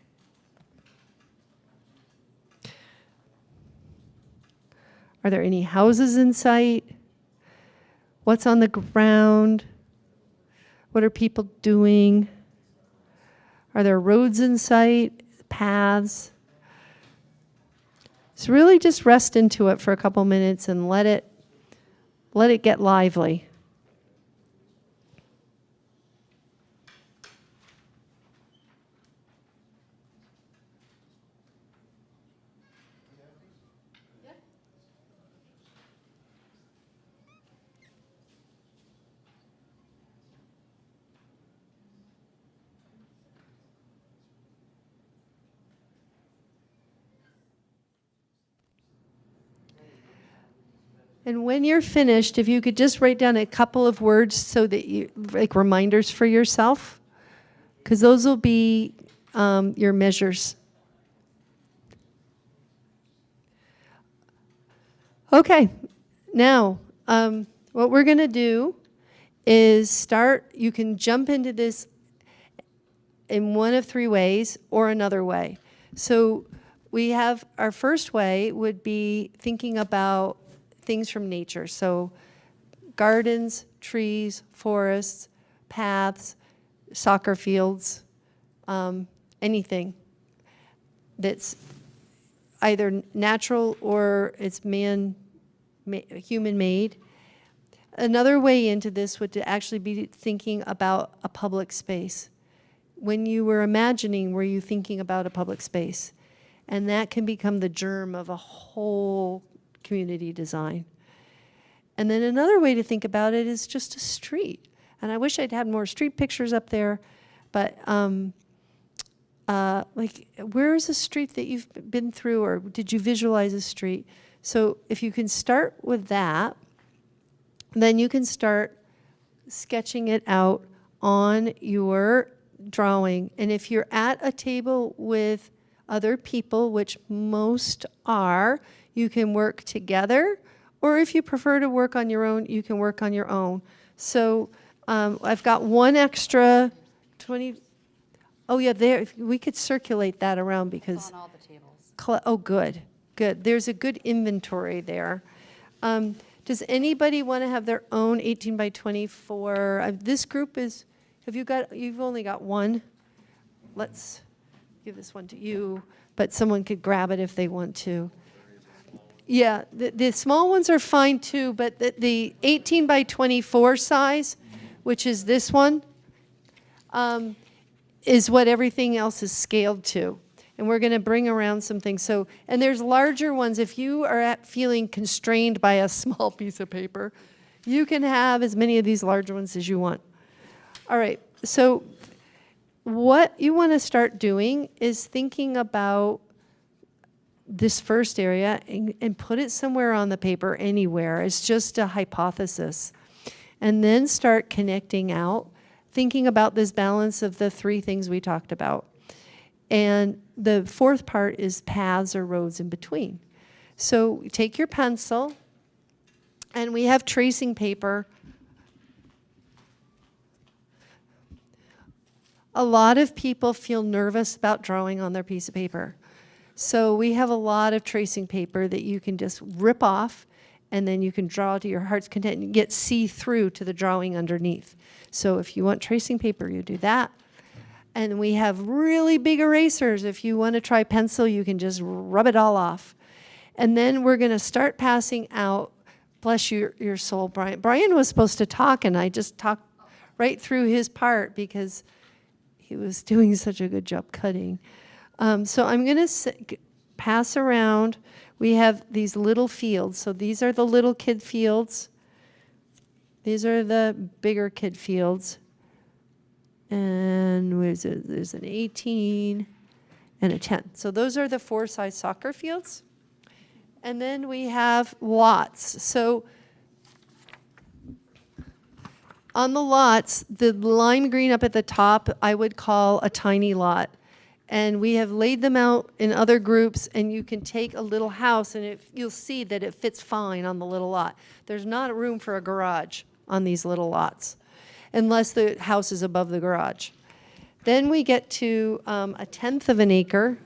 Are there any houses in sight? What's on the ground? What are people doing? Are there roads in sight, paths? So really just rest into it for a couple minutes and let it get lively. And when you're finished, if you could just write down a couple of words so that you, like reminders for yourself, because those will be your measures. Okay, now what we're going to do is start, you can jump into this in one of three ways or another way. So we have, our first way would be thinking about things from nature. So gardens, trees, forests, paths, soccer fields, anything that's either natural or it's human-made. Another way into this would to actually be thinking about a public space. When you were imagining, were you thinking about a public space? And that can become the germ of a whole community design. And then another way to think about it is just a street. And I wish I'd had more street pictures up there, but like, where is a street that you've been through, or did you visualize a street? So if you can start with that, then you can start sketching it out on your drawing. And if you're at a table with other people, which most are, you can work together, or if you prefer to work on your own, you can work on your own. So I've got one extra 20. Oh yeah, there, we could circulate that around because. On all the tables. Oh, good, good. There's a good inventory there. Does anybody want to have their own 18 by 24? This group is, you've only got one. Let's give this one to you, but someone could grab it if they want to. Yeah, the small ones are fine too, but the 18 by 24 size, which is this one, is what everything else is scaled to. And we're going to bring around some things. So, and there's larger ones. If you are feeling constrained by a small piece of paper, you can have as many of these large ones as you want. All right, so what you want to start doing is thinking about this first area and put it somewhere on the paper, anywhere. It's just a hypothesis. And then start connecting out, thinking about this balance of the three things we talked about. And the fourth part is paths or roads in between. So take your pencil, and we have tracing paper. A lot of people feel nervous about drawing on their piece of paper. So we have a lot of tracing paper that you can just rip off, and then you can draw to your heart's content and get see-through to the drawing underneath. So if you want tracing paper, you do that. And we have really big erasers. If you want to try pencil, you can just rub it all off. And then we're going to start passing out. Bless your soul, Brian. Brian was supposed to talk, and I just talked right through his part because he was doing such a good job cutting. So I'm going to pass around. We have these little fields. So these are the little kid fields. These are the bigger kid fields. And there's an 18 and a 10. So those are the 4-size soccer fields. And then we have lots. So on the lots, the lime green up at the top, I would call a tiny lot. And we have laid them out in other groups, and you can take a little house, and you'll see that it fits fine on the little lot. There's not room for a garage on these little lots, unless the house is above the garage. Then we get to 1/10 of an acre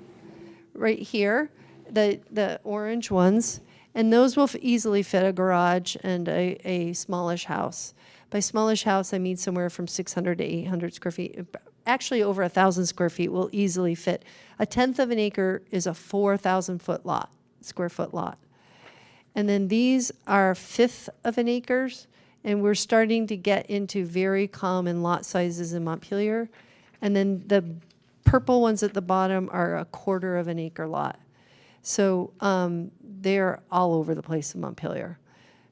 right here, the orange ones, and those will easily fit a garage and a smallish house. By smallish house, I mean somewhere from 600 to 800 square feet. Actually, over 1,000 square feet will easily fit. 1/10 of an acre is a 4,000 square foot lot. And then these are 1/5 of an acres. And we're starting to get into very common lot sizes in Montpelier. And then the purple ones at the bottom are 1/4 of an acre lot. So they're all over the place in Montpelier.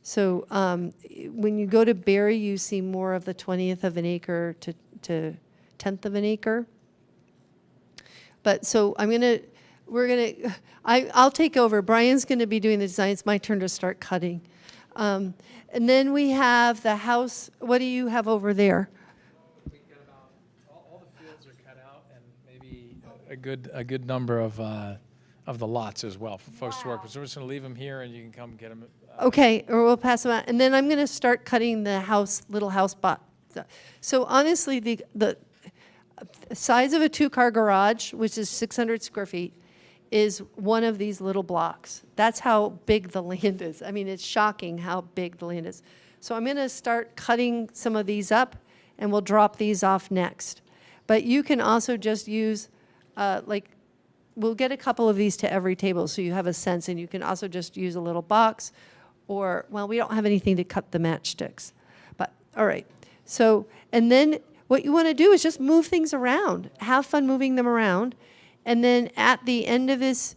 So when you go to Barrie, you see more of the 1/20 of an acre to 1/10 of an acre. But so I'll take over. Brian's gonna be doing the design. It's my turn to start cutting. And then we have the house. What do you have over there? We got about all the fields are cut out, and maybe a good number of the lots as well for folks to work with. So we're just going to leave them here, and you can come get them. Okay, or we'll pass them out, and then I'm going to start cutting the little house spot. So honestly, the size of a 2-car garage, which is 600 square feet, is one of these little blocks. That's how big the land is. I mean, it's shocking how big the land is. So I'm going to start cutting some of these up, and we'll drop these off next. But you can also just use, we'll get a couple of these to every table so you have a sense, and you can also just use a little box, or, well, we don't have anything to cut the matchsticks. But, all right. So, and then what you want to do is just move things around. Have fun moving them around. And then at the end of this,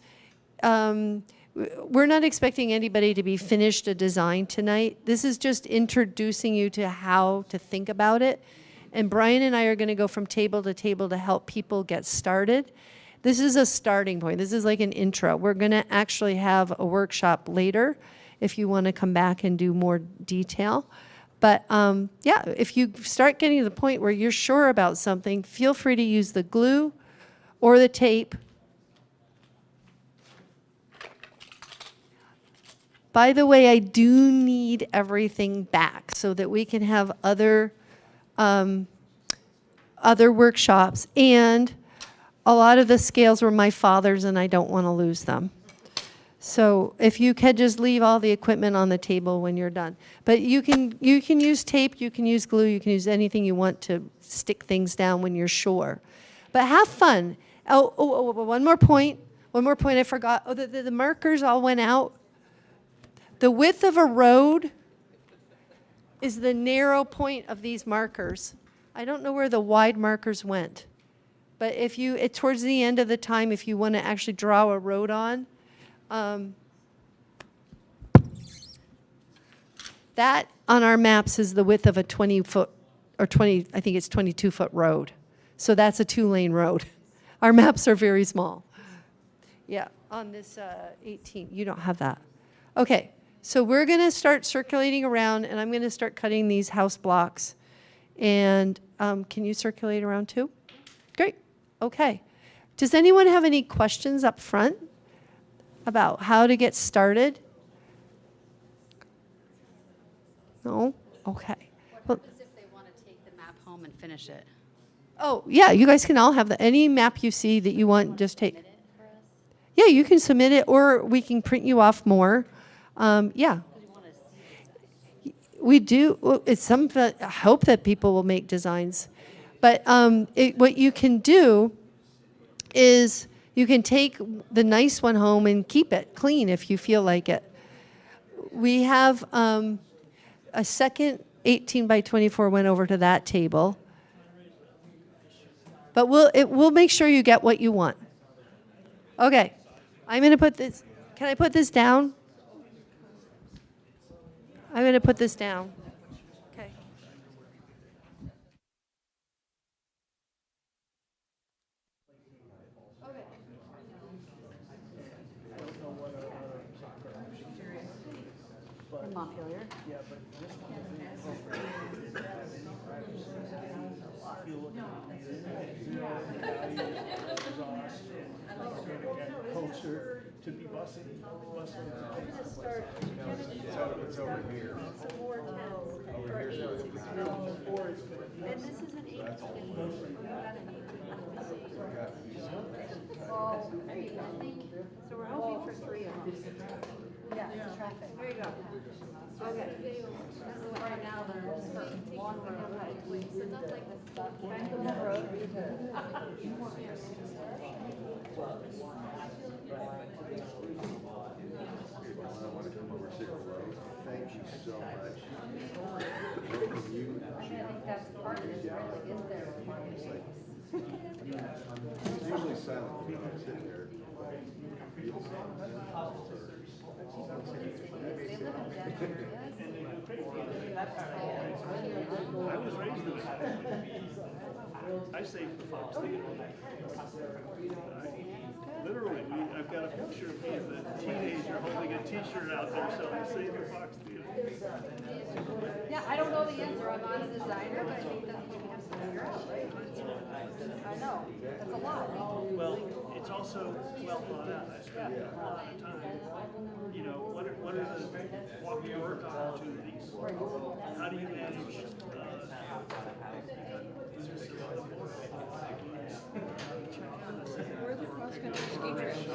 we're not expecting anybody to be finished a design tonight. This is just introducing you to how to think about it. And Brian and I are going to go from table to table to help people get started. This is a starting point. This is like an intro. We're going to actually have a workshop later if you want to come back and do more detail. But yeah, if you start getting to the point where you're sure about something, feel free to use the glue or the tape. By the way, I do need everything back so that we can have other workshops. And a lot of the scales were my father's, and I don't want to lose them. So if you could just leave all the equipment on the table when you're done. But you can use tape, you can use glue, you can use anything you want to stick things down when you're sure. But have fun. One more point. One more point I forgot. Oh, the markers all went out. The width of a road is the narrow point of these markers. I don't know where the wide markers went. But if you, towards the end of the time, if you want to actually draw a road on, that on our maps is the width of a 20-foot, or 20, I think it's 22-foot road. So that's a 2-lane road. Our maps are very small. Yeah, on this 18, you don't have that. Okay. So we're going to start circulating around, and I'm going to start cutting these house blocks. And can you circulate around too? Great. Okay. Does anyone have any questions up front about how to get started? No? Okay. What happens if they want to take the map home and finish it? Oh, yeah, you guys can all have any map you see that you want, just take. Yeah, you can submit it, or we can print you off more. Yeah. We do. It's I hope that people will make designs. But what you can do is you can take the nice one home and keep it clean if you feel like it. We have a second 18 by 24 went over to that table. But we'll make sure you get what you want. Okay. I'm going to put this. Can I put this down? I'm going to put this down. Okay. Montpelier. Yeah, but this one culture to be bustling. It's over here. And this is an 18. So we're hoping for 3 of them. Yeah, it's traffic. There you go. Okay. So right now they're one road. So not like this Bangalore road. Thank you so much. I think that's part of it, right? Like, is there It's usually silent when I'm sitting there. I was raised in I saved the Fox Theater. Literally, I've got a picture of me as a teenager holding a T-shirt out there selling Save the Fox Theater. Yeah, I don't know the answer. I'm not a designer, but I think that's what we have to figure out, right? I know. That's a lot. Well, it's also well thought out. I spent a lot of time. You know, what are the walking work opportunities? How do you manage Where are the cross-country ski trails?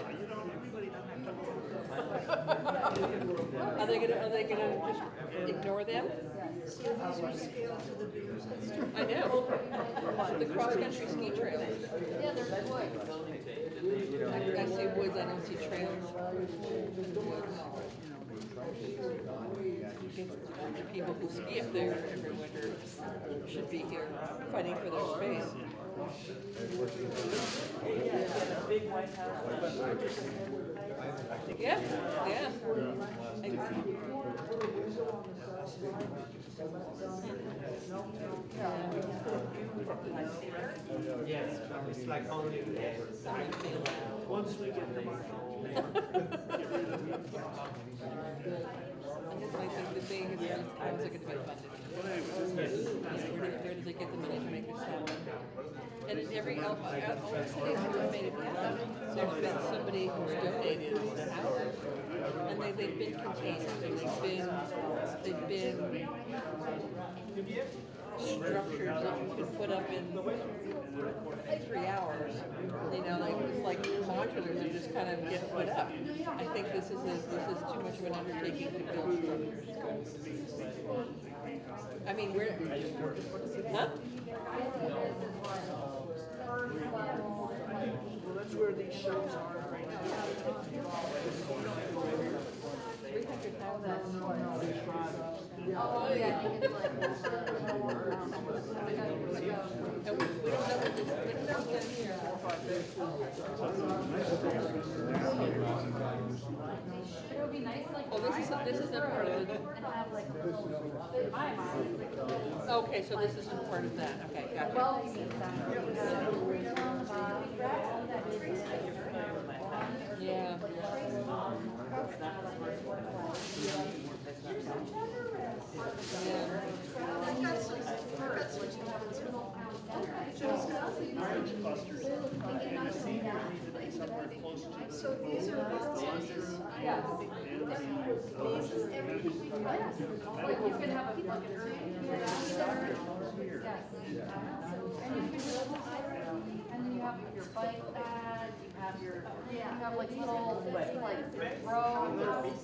Are they gonna just ignore them? I know. The cross-country ski trails. Yeah, there's woods. I see woods, I don't see trails. The people who ski up there every winter should be here fighting for their space. Yeah, yeah. Yes, it's like only Once we get the market. I think the thing is, times are going to be funded. Where do they get the money to make this happen? And in every all the cities have made it happen. There's been somebody who's donated houses, and they've been containers, and they've been structures that you can put up in 3 hours. You know, like it's like modulars that just kind of get put up. I think this is too much of an undertaking to build structures. I mean, we're huh? Well, that's where these shows are right now. 300,000. Oh, yeah, I think it's like, And we don't know what this, it's not been here. it would be nice, like. Oh, this is a part of it. And have like a little, my mind, like, Okay, so this isn't part of that. Okay, gotcha. well, you need that. Yeah. Orange clusters, and the seniors need to be somewhere close to. So these are boxes. Yeah. Like you can have a plug and yes. And then you have your bike pad, you have like little like rows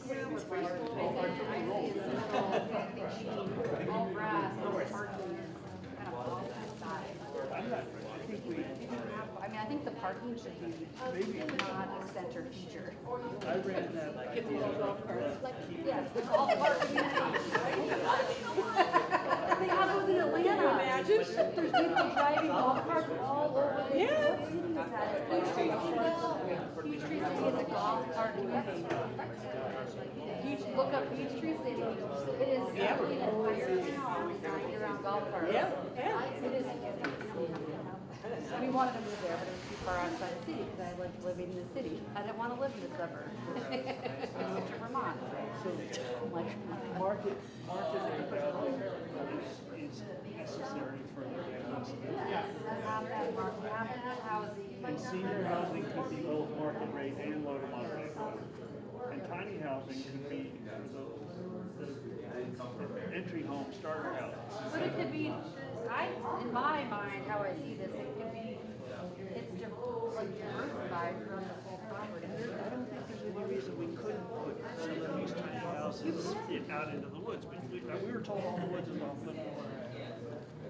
with all grass, all parking is kind of off to the side. I mean, I think the parking should be not a center feature. I ran that. Get the little golf carts. Like, yes, the golf cart. They have those in Atlanta. Imagine. There's people driving golf carts all over. Yeah. What city is that? Peachtree City is a golf cart. Look up Peachtree City. It is an entire town designed around golf carts. Yeah, yeah. It is. We wanted to move there, but it was too far outside the city because I lived living in the city. I didn't want to live in the suburbs. I moved to Vermont. I'm like, Market is necessary for the housing. have that housing. And senior housing could be both market rate and low to moderate. And tiny housing could be the entry home starter house. But it could be, in my mind, how I see this, it could be, it's diversified from the whole property. I don't think there's any reason we couldn't put some of these tiny houses out into the woods, but we were told all the woods is off limits.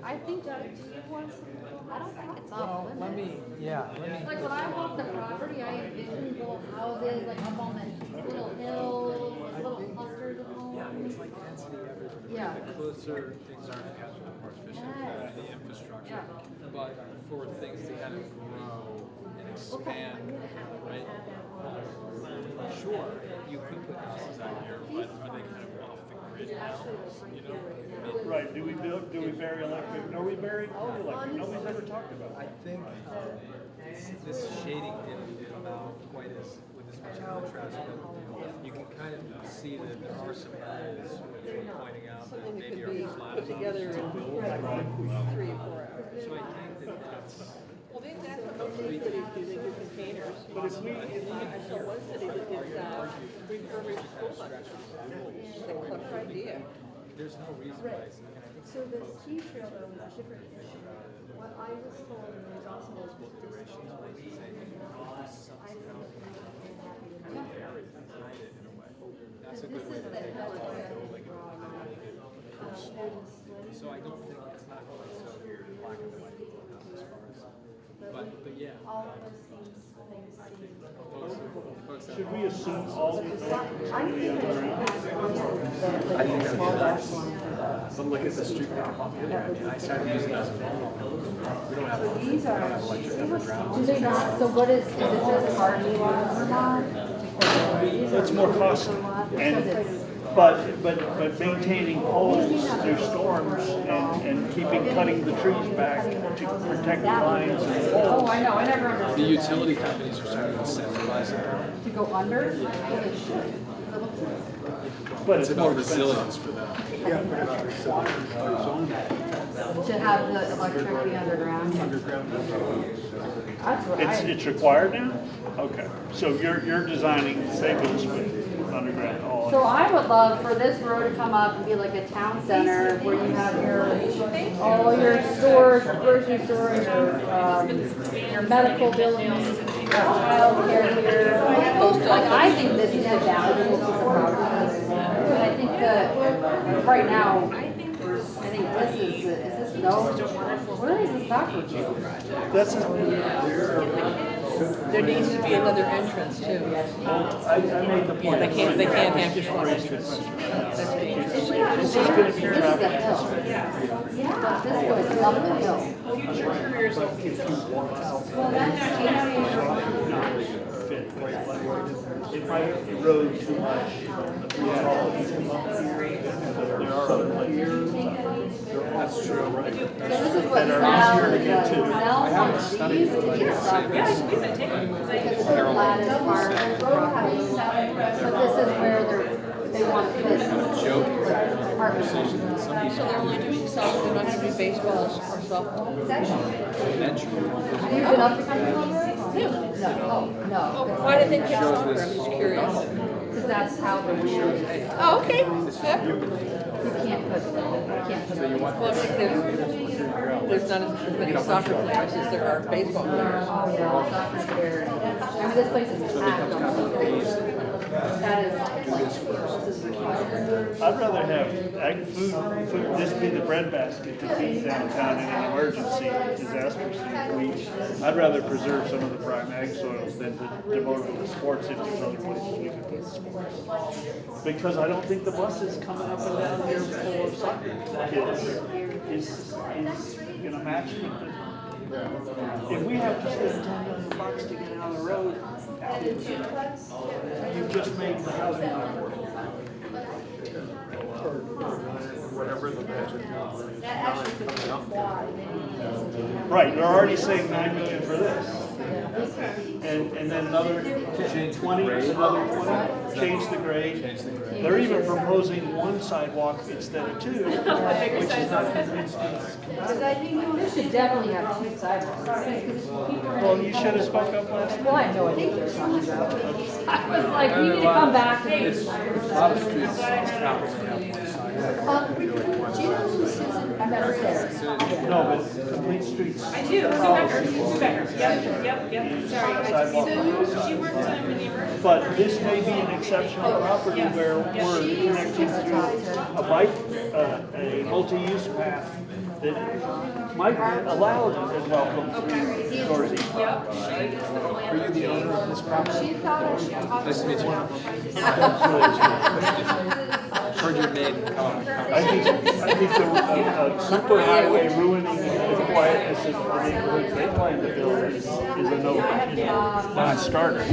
I think, do you want some, I don't think it's off limits. Let Like when I walk the property, I envision little houses, like up on the little hills, like little clusters of homes. It's like density everything. Yeah. The closer things are together, the more efficient the infrastructure. But for things to kind of grow and expand, right? Sure, you could put houses out here, but are they kind of off the grid now? You know? I mean, Right, do we bury electric? No, we bury electric. Nobody's ever talked about I it. think this shading didn't come out quite as with as much contrast, but you can kind of see that there are some areas which we're pointing out that Something that maybe could be are flat put together in like 3 or 4 hours. So I think that that's Well, that's what most cities do. They do containers. But if we, I saw one city that did refurbished school buses. It's a clever idea. there's no reason why it's not. So the ski trail though is different. What I was told and there's also those Durations are the same. That's a good way to take it. So I don't think it's not quite so black and white as far as, but yeah. all of those things seem. should we assume all these are I'm really underground? I think that's But look at the street we have Montpelier. I mean, I started using it as well. We don't have electric underground. Do they not? So what is it just parking lot Vermont? It's more costly, but maintaining poles through storms and cutting the trees back to protect the lines and poles. Oh, I know, I never understood. The utility companies are starting to incentivize it. To go under? Well, they should. But it's about resilience for them. To have the electric be underground? That's right. It's required now? Okay, so you're designing Sabins with underground all. So I would love for this road to come up and be like a town center where you have all your stores, grocery stores, your medical buildings, child care here. Like, I think this is a valuable piece of property. But I think that right now, I think this is no, where is the soccer field? That's There needs to be another entrance too. I made the point. They can't have just one entrance. That's dangerous. This is going to be traffic. Yeah, this goes up the hill. Well, that's It might erode too much. There are other places. That's true, right? So this is what Sal is, Sal wants these to be a soccer field. Because it's the flattest part of the property. But this is where they want to put apartments. So they're only doing soccer, they're not going to do baseball or softball? Have you been up to country club already? No. No. Why did they pick soccer? I'm just curious. Because that's how the weird is. Oh, okay. Yeah. You can't put Well, I think there's not as many soccer players as there are baseball players. Oh, yeah, soccer's there. I mean, this place is packed almost. That is I'd rather have food, this be the breadbasket to feed downtown in an emergency disaster scene. I'd rather preserve some of the prime ag soils than to devote it to sports if there's other places we could put sports. Because I don't think the buses coming up and down here full of soccer kids is gonna match with the. If we have to spend $10 million to get out of the road, you've just made the housing not work. Whatever the magic number is. Right, they're already saying $9 million for this. And then another 20, another 20, change the grade. They're even proposing one sidewalk instead of two, which is not convinced. This should definitely have two sidewalks. Well, you should have spoke up last Well, I have no idea what you're talking about. I was like, we need to come back. It's a lot of streets, traffic on one side. Do you know who Susan? I met her there. No, but complete streets. I do, Sue Becker, Sue Becker, yep, sorry. Sidewalk. Sue, she works on the neighborhood. But this may be an exceptional property where we're connecting through a bike, a multi-use path that might be allowed and welcome through Dorsey. Are you the owner of this property? Nice to meet you. Heard your name. I think the superhighway ruining the quietness of the neighborhoods they plan to build is a non-starter.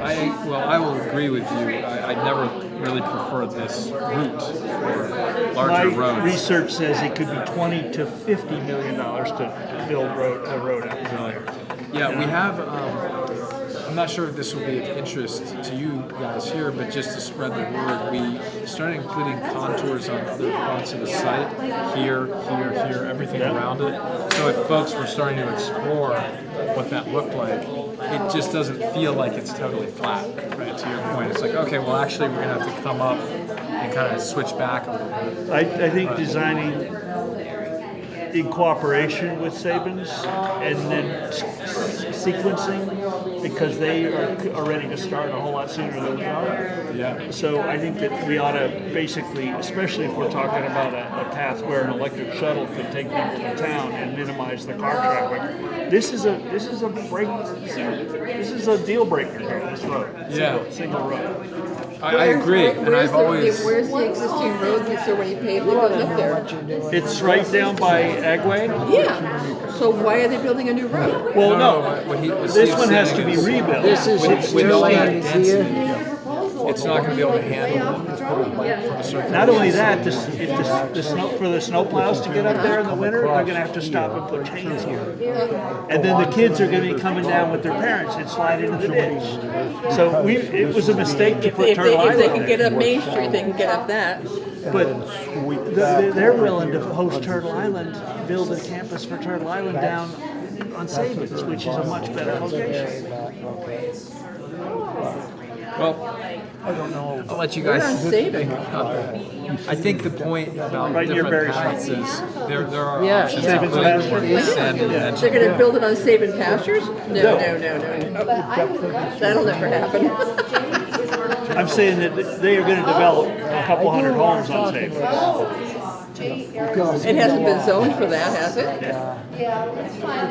I will agree with you. I never really preferred this route for larger My roads. research says it could be $20 to $50 million to build a road out there. Yeah, we have. I'm not sure if this will be of interest to you guys here, but just to spread the word, we started including contours on other parts of the site, here, everything around it. So if folks were starting to explore what that looked like, it just doesn't feel like it's totally flat, right, to your point. It's like, okay, well, actually, we're going to have to come up and kind of switch back a little bit. I think designing in cooperation with Sabins and then sequencing, because they are ready to start a whole lot sooner than we are. Yeah. So I think that we ought to basically, especially if we're talking about a path where an electric shuttle could take people to town and minimize the car traffic. This is a deal breaker here. This road. Yeah. Single road. I agree, and I've always. Where's the existing road that's already paved that goes up there? It's right down by Agway. Yeah, so why are they building a new road? Well, no, what this one has to be rebuilt. This is with the all land that is here. density, it's not going to be able to handle from a circulation. Not only that, the snow, for the snowplows to get up there in the winter, they're gonna have to stop and put chains here. And then the kids are gonna be coming down with their parents and slide into the ditch. So it was a mistake to put Turtle If they Island can get up there. Main Street, they can get up that. But they're willing to host Turtle Island, build a campus for Turtle Island down on Sabins, which is a much better location. Well, I don't know. I'll let you guys think about that. I think the point about Right near different Berry paths Street. is there are Yeah, options, Sabins including pasture. what you said and mentioned. They're gonna build it on Sabin pastures? No. That'll never happen. I'm saying that they are gonna develop a couple hundred homes on Sabins. It hasn't been zoned for that, has it? He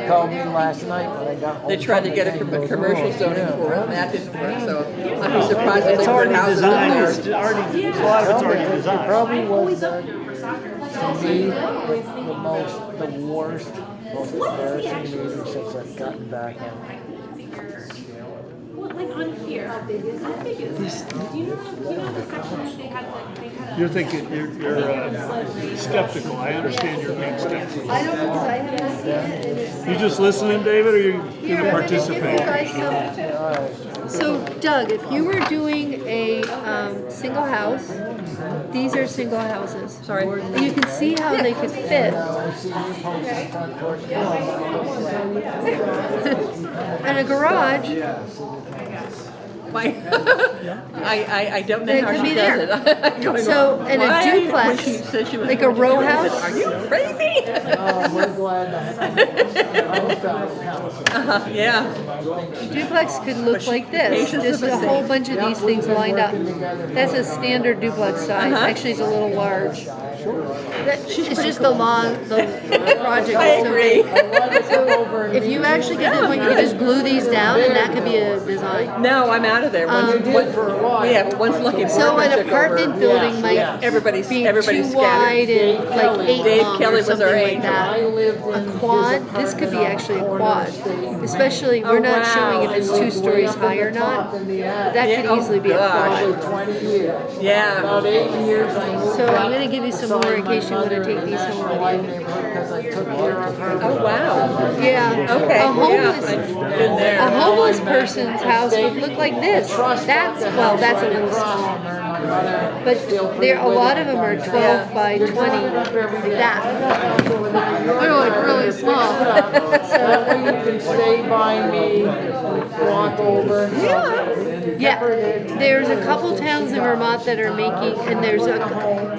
called me last night when I got home. They tried to get a commercial zoning for it, and that didn't work, so I'd be surprised if It's they put already houses in designed, there. it's already, a lot of it's already designed. Probably was to me the worst, most embarrassing meeting since I've gotten back in. Well, like on here, how big is it? Do you know the section that they had, You're thinking, you're skeptical. I understand you're being skeptical. I don't know, because I haven't seen it, and it's. You just listening, David, or you gonna participate? So Doug, if you were doing a single house, these are single houses. Sorry. And you can see how they could fit. And a garage. I don't know It how could she be does there. it. I'm going, So, and a why? duplex, When she said she was like a going to row do it, I said, house. are you crazy? We're glad Yeah. Duplex could look like this. Just a whole bunch of these things lined up. That's a standard duplex size. Actually, it's a little large. It's just the project. I agree. So if you actually get to the point, you can just glue these down, and that could be a design. No, I'm out of there. But once Lucky So Boardman an took apartment over, building might everybody's be scattered. too wide and like 8 Dave long Kelly or was something our like angel. that. A quad, this could be actually a quad. Especially, we're not showing if it's 2 stories high or not, but that could easily be a quad. 20 years. Yeah. About 8 years I moved So I'm up going to give you some more in case you want to take these home with you. because I took care of her. Oh, wow. Yeah. Okay. A homeless person's house would look like this. That's a little small. But a lot of them are 12 by 20, like that. They're like really small. That way you can stay by me, walk over. Yeah, there's a couple towns in Vermont that are making, and there's a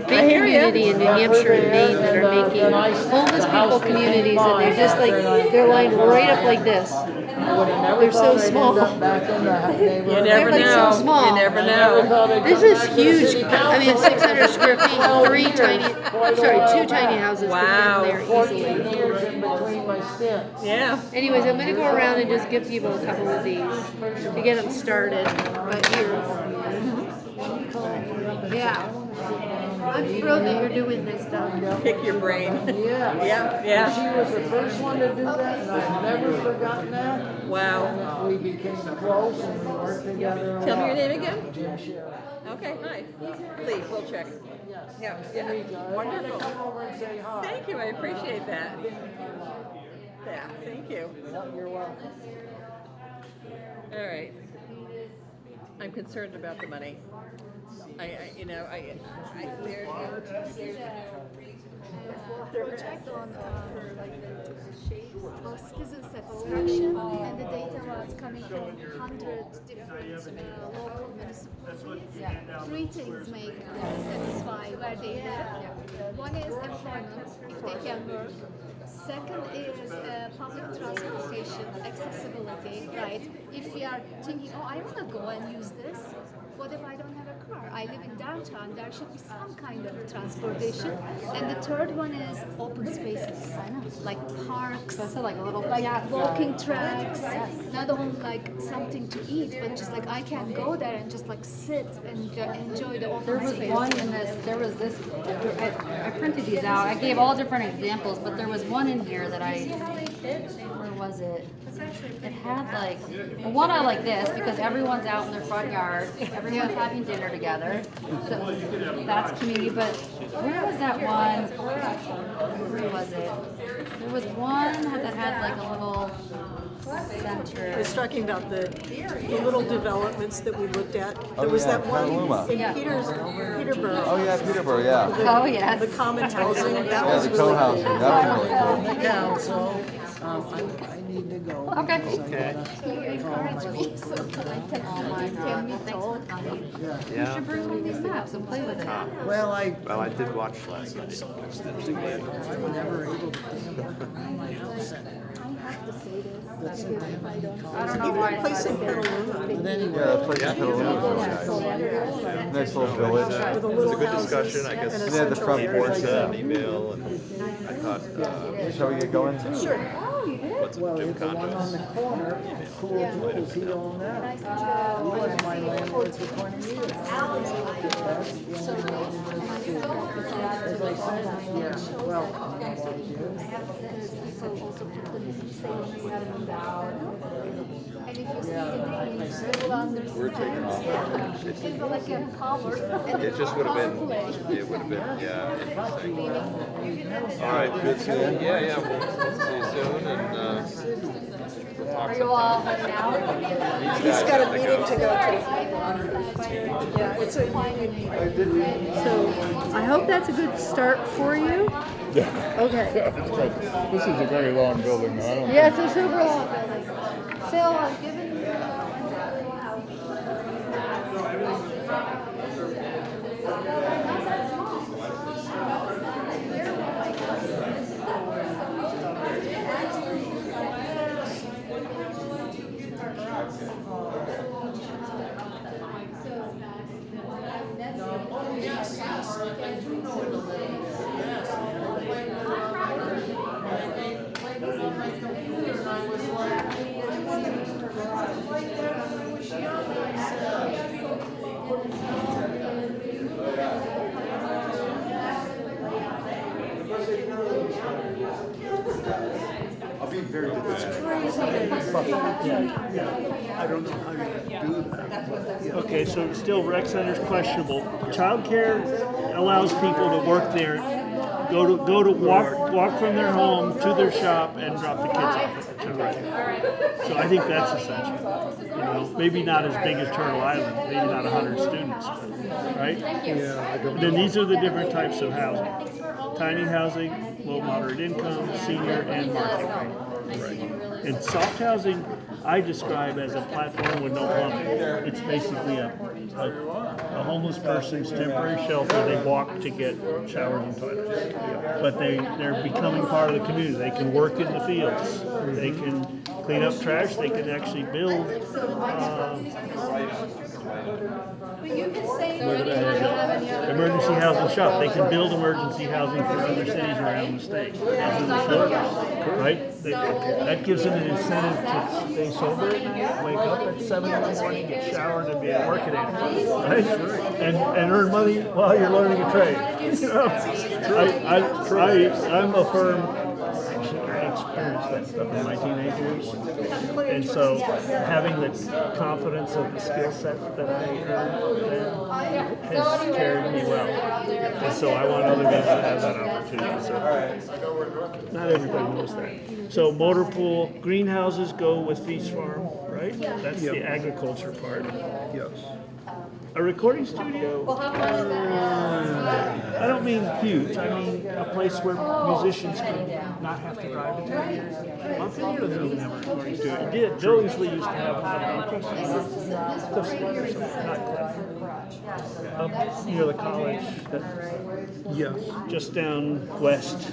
big community in New Hampshire and Maine that are making homeless people communities, and they're just like, they're lined right up like this. They're so small. You never They're like know. so small. You never know. This is huge. I mean, 600 square feet, 2 tiny houses Wow. could fit in there easily. Yeah. Anyways, I'm gonna go around and just give people a couple of these to get them started. But here, yeah, I'm thrilled that you're doing this stuff. Pick your brain. Yeah. Yeah. She was the first one to do that, and I've never forgotten that. Wow. And we became close and we worked together. Tell me your name again. Jim Sherrill. Okay, hi. Please, we'll check. Yeah. Wonderful. Come over and say hi. Thank you, I appreciate that. Yeah, thank you. You're welcome. All right. I'm concerned about the money. Project on citizen satisfaction, and the data was coming from 100 different local municipalities. 3 things make them satisfy where they live. One is employment, if they can work. Second is public transportation accessibility, right? If we are thinking, oh, I want to go and use this, what if I don't have a car? I live in downtown. There should be some kind of transportation. And the third one is open spaces. I know. Like parks. So like a little walking tracks. Not only like something to eat, but just like I can go there and just like sit and enjoy the open There was space. one in this, there was this, I printed these out. I gave all different examples, but there was one in here that where was it? It had like, well, one I like this because everyone's out in their front yard, everyone's having dinner together. So that's community, but where was that one? Where was it? There was one that had like a little center. I was talking about the little developments that we looked at. Oh, There was yeah, that one Petaluma. in Peterborough. Oh, yeah, Peterborough, yeah. Oh, yes. The common housing, that Yeah, was the really co-housing, cool. that was really cool. Yeah, so I need to go. Okay. You encourage me so that I can meet all. You should bring one of these maps and play with it. Well, I did watch last night. I'm never able to find my house at I have to say this because if I don't. I don't know why. a place in Petaluma. But anyway, Yeah, that place in Petaluma was nice. Nice little village. With a It was little a good houses discussion, I guess. and a They had the central front area. porch there. An email, and I thought, Shall we get going? Sure. what's a Jim condos? corner, cool jewels, he owned that. He was my landlord for 20 years. As I said, yeah, well, And if you see the names, you will understand. We're taking off. It's like a power. And It just would have been, it would have been, yeah, interesting. All right, good seeing you. Yeah, we'll see you soon, and we'll talk Are you all sometime. heading out? He's got a meeting to go to. Yeah, it's a union meeting. So I hope that's a good start for you. Yeah. Okay. This is a very long building, I don't Yeah, it's a super long building. Phil, given I'll be very good. I don't know how you do that. Okay, so still rec center's questionable. Childcare allows people to work there, go to walk from their home to their shop and drop the kids off at the childcare. So I think that's essential. You know, maybe not as big as Turtle Island, maybe not 100 students, but, right? Yeah, I don't Then these are the different types of housing. Tiny housing, low moderate income, senior, and market rate. And soft housing, I describe as a platform with no plumbing. It's basically a homeless person's temporary shelter. They walk to get showers and toilets. But they're becoming part of the community. They can work in the fields. They can clean up trash. They can actually build emergency housing shop. They can build emergency housing for other cities around the state. Right? That gives them an incentive to stay sober at night, wake up at 7 in the morning, get showered, and be at work at 8 o'clock. Right? And earn money while you're learning a trade. You know? I'm a firm. I experienced that stuff in my teenage years. And so having the confidence of the skill set that I earned has carried me well. And so I want other people to have that opportunity. So not everybody knows that. So motor pool, greenhouses go with Feast Farm, right? That's the agriculture part. Yes. A recording studio? I don't mean huge. I mean a place where musicians can not have to drive to town. Montpelier doesn't even have a recording studio. It did. Billingsley used to have one. Up near the college. Yes. Just down west,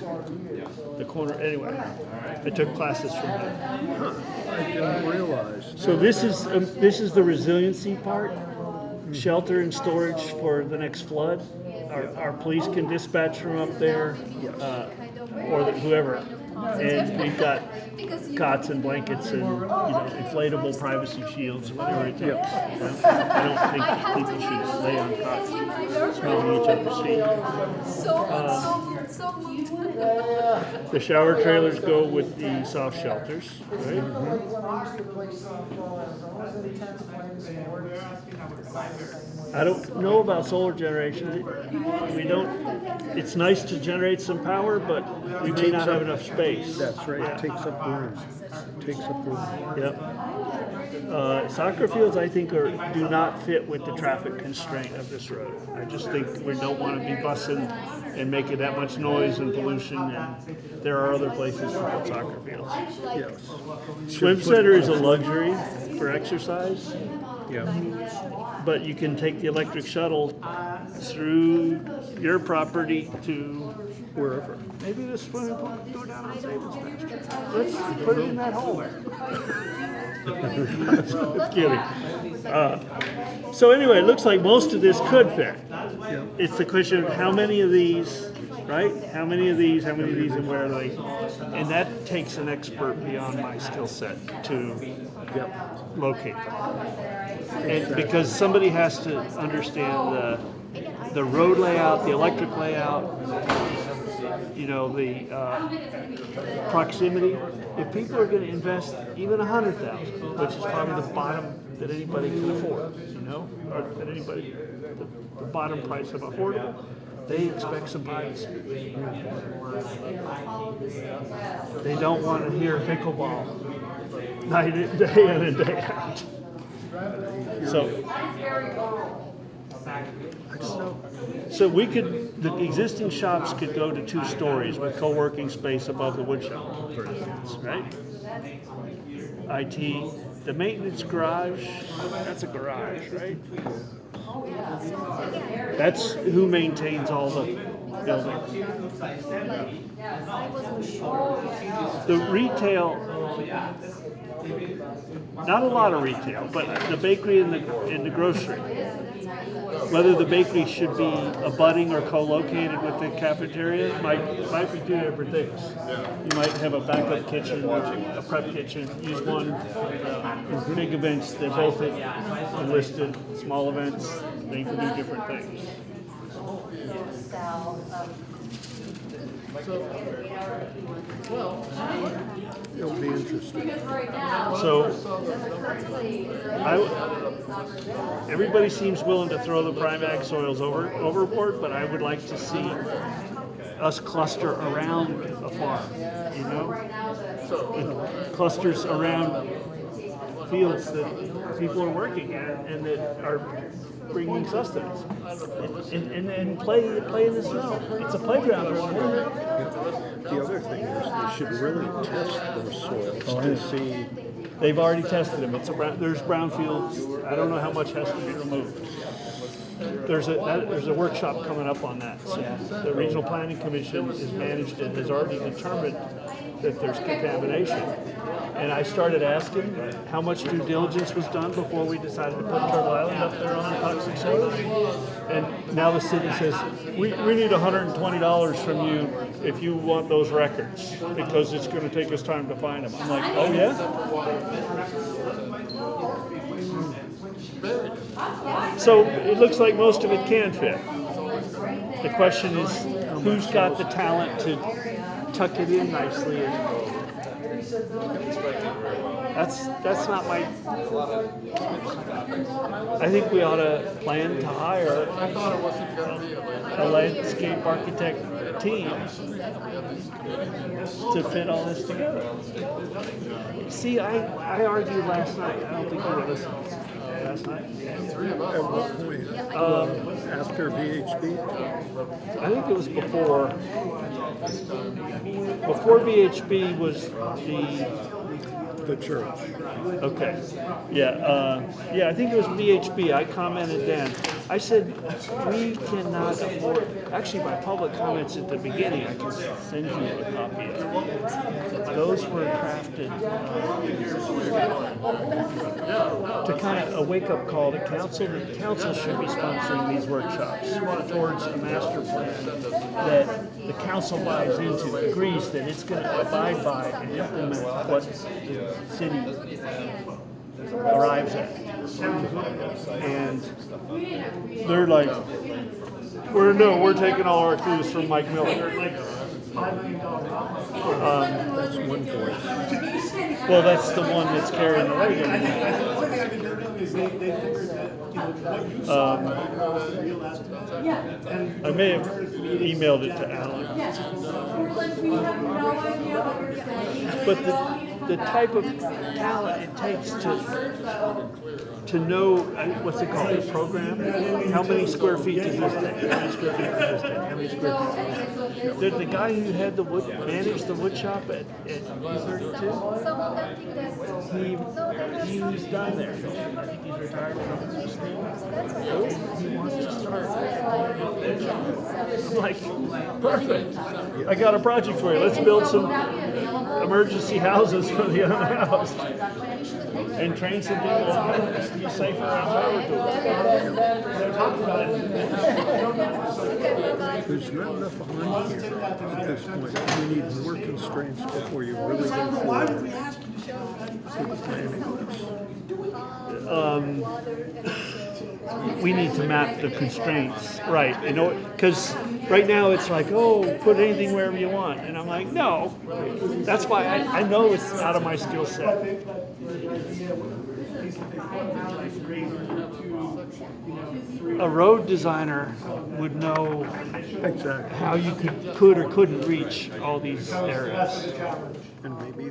the corner. Anyway, I took classes from him. I didn't realize. So this is the resiliency part. shelter and storage for the next flood. Our police can dispatch from up there, or whoever. And we've got cots and blankets and inflatable privacy shields, whatever it takes. I don't think that people should lay on cots smelling each other's feet. The shower trailers go with the soft shelters, right? I don't know about solar generation. We don't. It's nice to generate some power, but we may not have enough space. That's right. It takes up room. Yep. Soccer fields, I think, do not fit with the traffic constraint of this road. I just think we don't want to be bussing and making that much noise and pollution. And there are other places to put soccer fields. Yes. Swim center is a luxury for exercise. Yeah. But you can take the electric shuttle through your property to wherever. Maybe the swimming pool can go down on Savings Patch. Let's put it in that hole. Just kidding. So anyway, it looks like most of this could fit. It's the question of how many of these, right? How many of these, and where are they? And that takes an expert beyond my skill set to locate them. And because somebody has to understand the road layout, the electric layout, the proximity. If people are going to invest even $100,000, which is probably the bottom that anybody can afford, or that anybody, the bottom price of affordable, they expect some privacy. They don't want to hear pickleball night in, day in and day out. So we could, the existing shops could go to 2 stories with co-working space above the wood shop, for instance, right? IT, the maintenance garage, that's a garage, right? That's who maintains all the buildings. The retail, not a lot of retail, but the bakery and the grocery. Whether the bakery should be abutting or co-located with the cafeteria might be 2 different things. You might have a backup kitchen, a prep kitchen, use one. Big events, they're both enlisted. Small events, they can do different things. It'll be interesting. So, everybody seems willing to throw the prime ag soils overboard, but I would like to see us cluster around a farm, It clusters around fields that people are working at and that are bringing sustenance, and play in the snow. It's a playground around here. The other thing is they should really test those soils to see. They've already tested them. There's brownfields. I don't know how much has to be removed. There's a workshop coming up on that. So the Regional Planning Commission has managed it, has already determined that there's contamination. And I started asking how much due diligence was done before we decided to put Turtle Island up there on the toxic soil. And now the city says, we need $120 from you if you want those records, because it's going to take us time to find them. I'm like, oh yeah? So it looks like most of it can fit. The question is, who's got the talent to tuck it in nicely? That's not my. I think we ought to plan to hire a landscape architect team to fit all this together. See, I argued last night. I don't think you were listening. Last night? At what point? After VHB? I think it was before. Before VHB was the church. Okay. Yeah. I think it was VHB. I commented then. I said, we cannot afford, actually my public comments at the beginning, I can send you a copy of. Those were crafted to kind of a wake-up call to council, that the council should be sponsoring these workshops towards a master plan that the council buys into, agrees that it's going to abide by and implement what the city arrives at. And they're like, we're taking all our clues from Mike Miller. That's one voice. Well, that's the one that's carrying the weight. I may have emailed it to Alan. But the type of talent it takes to know, what's it called, a program? How many square feet does this take? How many square feet does this take? How many square feet does this take? The guy who had managed the wood shop at U32, he's done there. I think he's retired from this thing. He wants to start. I'm like, perfect. I got a project for you. Let's build some emergency houses for the unhoused and train some people to be safer on power tools. There's not enough on here at this point. We need more constraints before you really go forward with the planning list. We need to map the constraints, right? You know, because right now it's like, oh, put anything wherever you want, and I'm like, no. That's why I know it's out of my skill set. A road designer would know exactly how you could or couldn't reach all these areas. And maybe